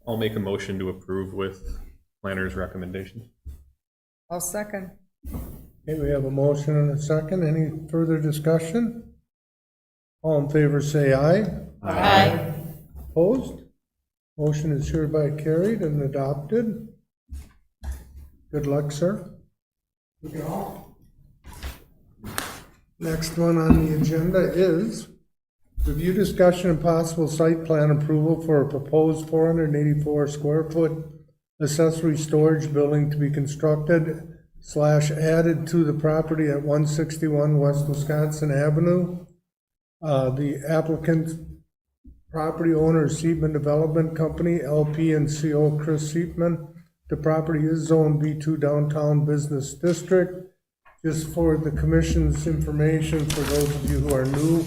I'll make a motion to approve with planner's recommendations. I'll second. Okay, we have a motion and a second. Any further discussion? All in favor say aye. Aye. Opposed? Motion is hereby carried and adopted. Good luck, sir. Next one on the agenda is review, discussion, and possible site plan approval for a proposed 484 square foot accessory storage building to be constructed / added to the property at 161 West Wisconsin Avenue. The applicant, property owner, Seidman Development Company, LP and CO Chris Seidman. The property is zone B2 Downtown Business District. Just for the commission's information, for those of you who are new,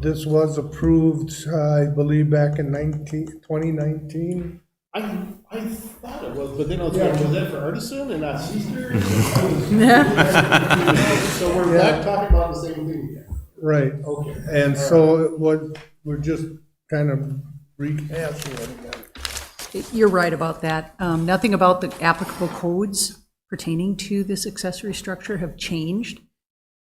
this was approved, I believe, back in 2019. I thought it was, but then I was like, was that for Artisan and not Easter? So we're back talking about the same thing again. Right. Okay. And so we're just kind of rehashing it again. You're right about that. Nothing about the applicable codes pertaining to this accessory structure have changed.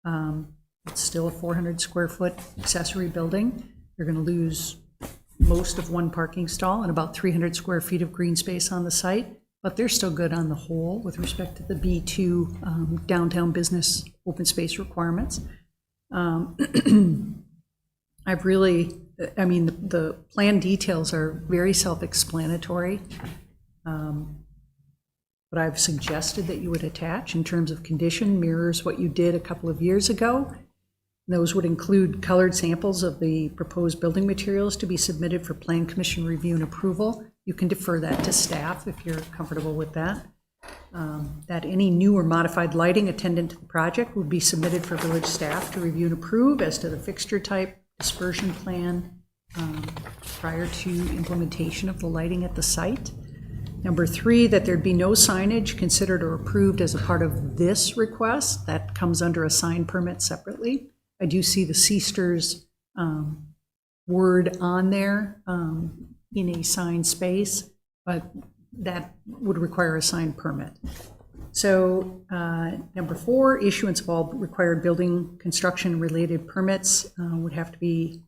It's still a 400 square foot accessory building. You're going to lose most of one parking stall and about 300 square feet of green space on the site, but they're still good on the whole with respect to the B2 downtown business open space requirements. The plan details are very self-explanatory. What I've suggested that you would attach in terms of condition mirrors what you did a couple of years ago. Those would include colored samples of the proposed building materials to be submitted for Plan Commission review and approval. You can defer that to staff if you're comfortable with that. That any new or modified lighting attendant to the project would be submitted for village staff to review and approve as to the fixture type, dispersion plan, prior to implementation of the lighting at the site. Number 3, that there'd be no signage considered or approved as a part of this request. That comes under a sign permit separately. I do see the Seasters word on there in a sign space, but that would require a sign permit. So number 4, issuance of all required building construction related permits would have to be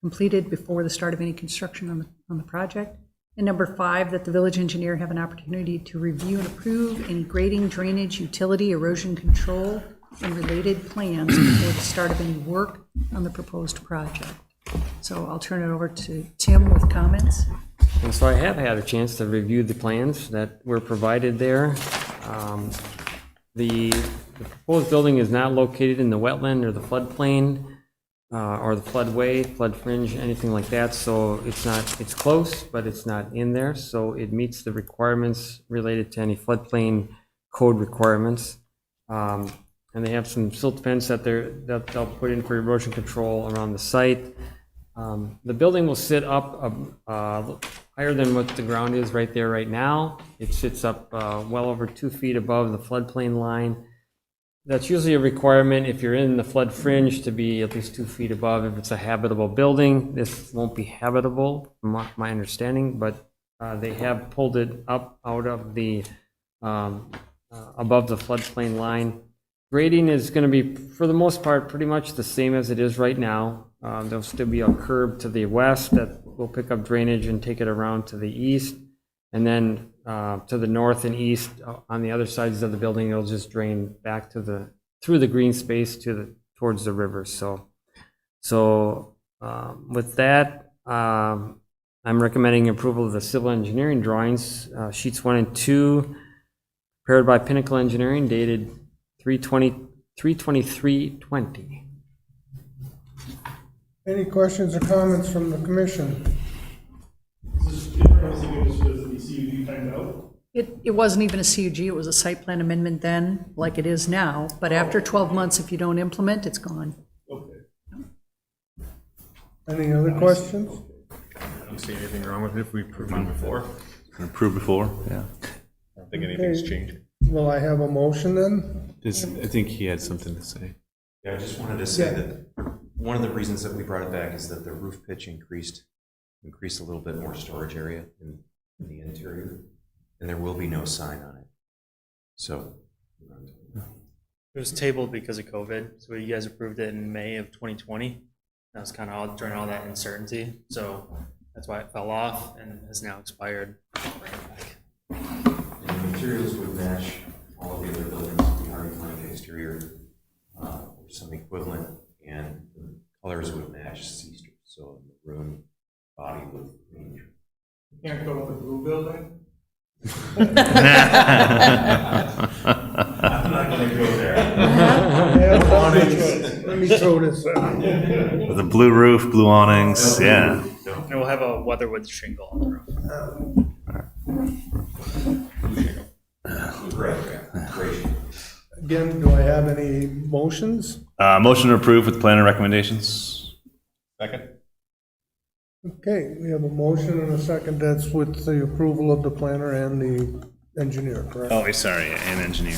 completed before the start of any construction on the project. And number 5, that the village engineer have an opportunity to review and approve any grading, drainage, utility, erosion control, and related plans before the start of any work on the proposed project. So I'll turn it over to Tim with comments. And so I have had a chance to review the plans that were provided there. The proposed building is not located in the wetland or the floodplain or the floodway, flood fringe, anything like that. So it's close, but it's not in there. So it meets the requirements related to any floodplain code requirements. And they have some silt fence that they'll put in for erosion control around the site. The building will sit up higher than what the ground is right there right now. It sits up well over 2 feet above the floodplain line. That's usually a requirement if you're in the flood fringe to be at least 2 feet above if it's a habitable building. This won't be habitable, from my understanding, but they have pulled it up out of the above the floodplain line. Grading is going to be, for the most part, pretty much the same as it is right now. There'll still be a curb to the west that will pick up drainage and take it around to the east. And then to the north and east on the other sides of the building, it'll just drain back to through the green space towards the river. So with that, I'm recommending approval of the civil engineering drawings, sheets 1 and 2, prepared by Pinnacle Engineering, dated 3/23/20. Any questions or comments from the commission? Is this everything it was with the CUD timed out? It wasn't even a CUG, it was a site plan amendment then, like it is now, but after 12 months, if you don't implement, it's gone. Okay. Any other questions? I don't see anything wrong with it if we approved it before. Approved before, yeah. I don't think anything's Okay. changed. Will I have a motion then? I think he had something to say. Yeah, I just wanted to say Yeah. that one of the reasons that we brought it back is that the roof pitch increased a little bit more storage area in the interior, and there will be no sign on it. So, It was tabled because of COVID, so you guys approved it in May of 2020. That was kind of all during all that uncertainty, so that's why it fell off and has now expired. and the materials would match all of the other buildings, the Hardy Plank exterior, or some equivalent, and the colors would match C-strip, so the room body with range. Can't go with the blue building? I'm not gonna go there. Let me throw this out. With a blue roof, blue awnings, yeah. And we'll have a weatherwood shingle on the roof. Great. Again, do I have any motions? Motion to approve with planning recommendations. Second? Okay, we have a motion and a second. That's with the approval of the planner and the engineer, correct? Oh, sorry, and engineer.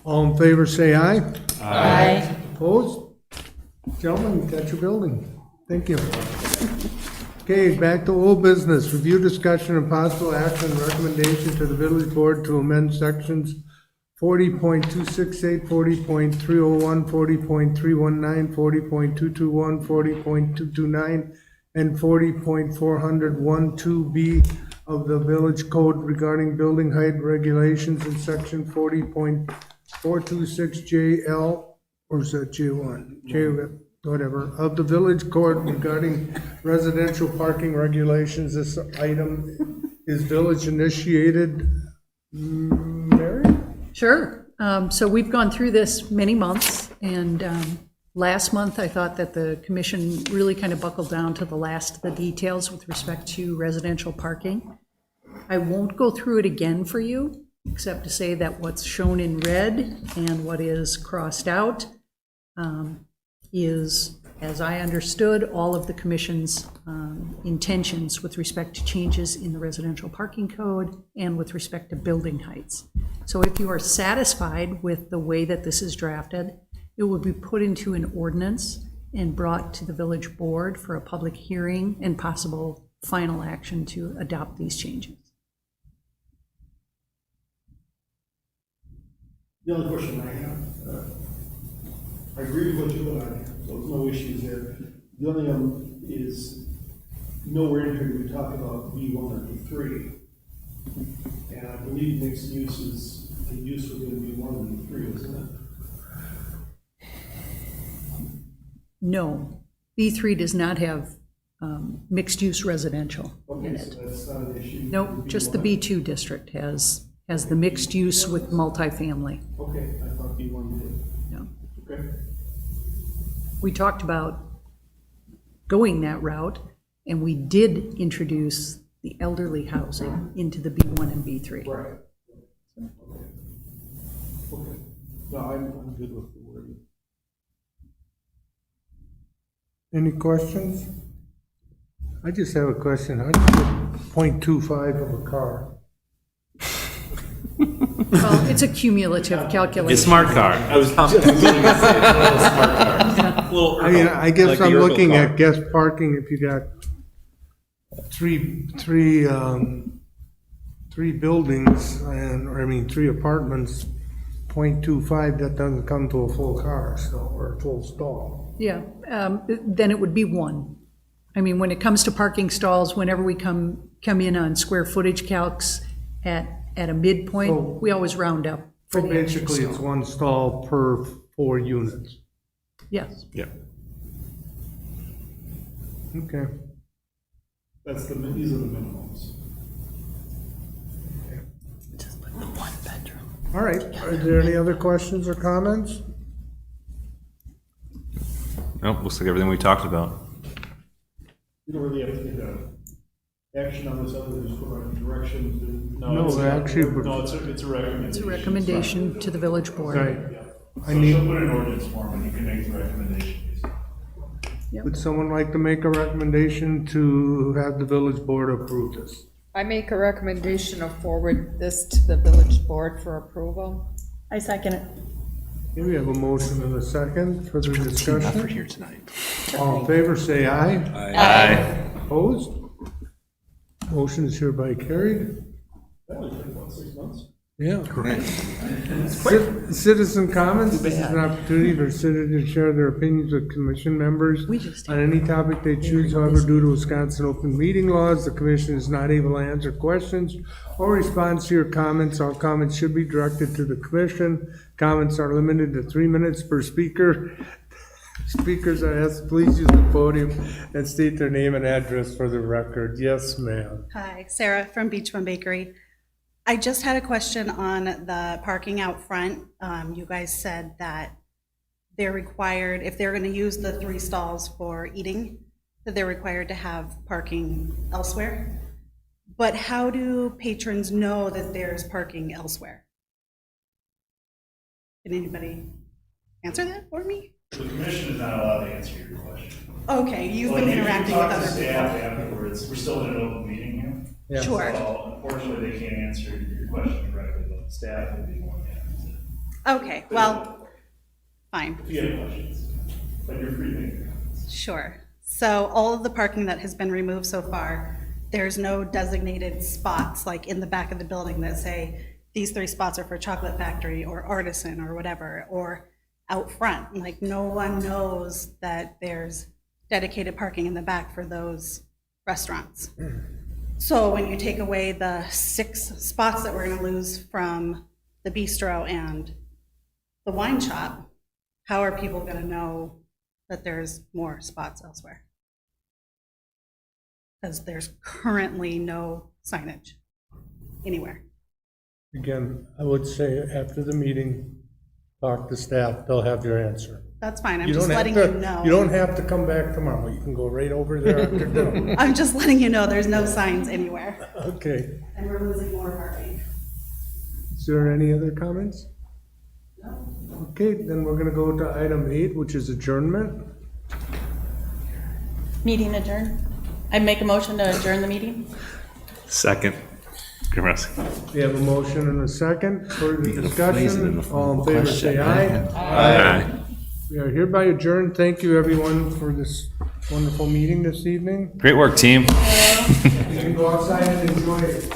All in favor, say aye. Aye. Opposed? Gentlemen, you got your building. Thank you. Okay, back to old business. Review, discussion, and possible action and recommendation to the village board to amend sections 40.268, 40.301, 40.319, 40.221, 40.229, and 40.412B of the village code regarding building height regulations in section 40.426JL, or is that J1? Whatever, of the village code regarding residential parking regulations. This item is village initiated. Mary? Sure. So we've gone through this many months, and last month, I thought that the commission really kind of buckled down to the last of the details with respect to residential parking. I won't go through it again for you, except to say that what's shown in red and what is crossed out is, as I understood, all of the commission's intentions with respect to changes in the residential parking code and with respect to building heights. So if you are satisfied with the way that this is drafted, it will be put into an ordinance and brought to the village board for a public hearing and possible final action to adopt these changes. The other question I have, I agree with what you put on here, so there's no issues there. The only one is, nowhere in here do we talk about B1 or B3. And I believe mixed use is the use within B1 and B3, isn't it? No, B3 does not have mixed-use residential in Okay, it. so that's not an issue. No, just the B2 district has the mixed use with multifamily. Okay, I thought B1 did. No. Okay. We talked about going that route, and we did introduce the elderly housing into the B1 and B3. Right. Okay. No, I'm good with the wording. Any questions? I just have a question. How do you get 0.25 of a car? Well, it's a cumulative calculation. It's smart car. I was just going to say, it's a little smart car. Little I mean, I guess like the I'm Urkel looking car. at guest parking, if you got three buildings, or I mean, 3 apartments, 0.25, that doesn't come to a full car, so, or a full stall. Yeah, then it would be 1. I mean, when it comes to parking stalls, whenever we come in on square footage calcs at a midpoint, So- we always round up for So the extra basically, it's stall. 1 stall per 4 units. Yes. Yeah. Okay. These are the minimums. All right, are there any other questions or comments? Nope, looks like everything we talked about. You don't really have to take action on this other than just provide direction to. No, it's- actually, No, it's a recommendation. It's a recommendation to the village board. Right. I So need, she'll put an ordinance form and you can make the recommendation. would someone like to make a recommendation to have the village board approve this? I make a recommendation to forward this to the village board for approval. I second it. Okay, we have a motion and a second for the Not for discussion. here tonight. All in favor, say aye. Aye. Opposed? Motion is hereby carried. That only took about 6 months. Yeah. Citizen comments, this is an opportunity for citizens to share their opinions with commission members on any topic they choose. However, due to Wisconsin open meeting laws, the commission is not able to answer questions or respond to your comments. All comments should be directed to the commission. Comments are limited to 3 minutes per speaker. Speakers are asked to please use the podium and state their name and address for the record. Yes, ma'am. Hi, Sarah from Beachman Bakery. I just had a question on the parking out front. You guys said that they're required, if they're gonna use the 3 stalls for eating, that they're required to have parking elsewhere. But how do patrons know that there's parking elsewhere? Can anybody answer that for me? The commission is not allowed to answer your question. Okay, you've Well, been if you interacting talk with to other staff people. afterwards, we're still in an open meeting here. Yeah. Sure. So unfortunately, they can't answer your question directly, but staff would be more than happy to. Okay, well, fine. If you have questions, but you're free to make your comments. Sure. So all of the parking that has been removed so far, there's no designated spots like in the back of the building that say, these 3 spots are for Chocolate Factory or Artisan or whatever, or out front. Like, no one knows that there's dedicated parking in the back for those restaurants. So when you take away the 6 spots that we're gonna lose from the bistro and the wine shop, how are people gonna know that there's more spots elsewhere? Because there's currently no signage anywhere. Again, I would say after the meeting, talk to staff, they'll have your answer. That's fine, I'm You just don't have letting to- you know. You don't have to come back tomorrow, you can go right over there after dinner. I'm just letting you know there's no signs anywhere. Okay, And we're losing more parking. is there any other comments? No. Okay, then we're gonna go to item 8, which is adjournment. Meeting adjourned. I make a motion to adjourn the meeting. Second. Grimrowski. We have a motion and a second for the phrase it in discussion. the All in formal favor, question. say aye. Aye. We are hereby adjourned. Thank you, everyone, for this wonderful meeting this evening. Great work, team. You can go outside and enjoy it.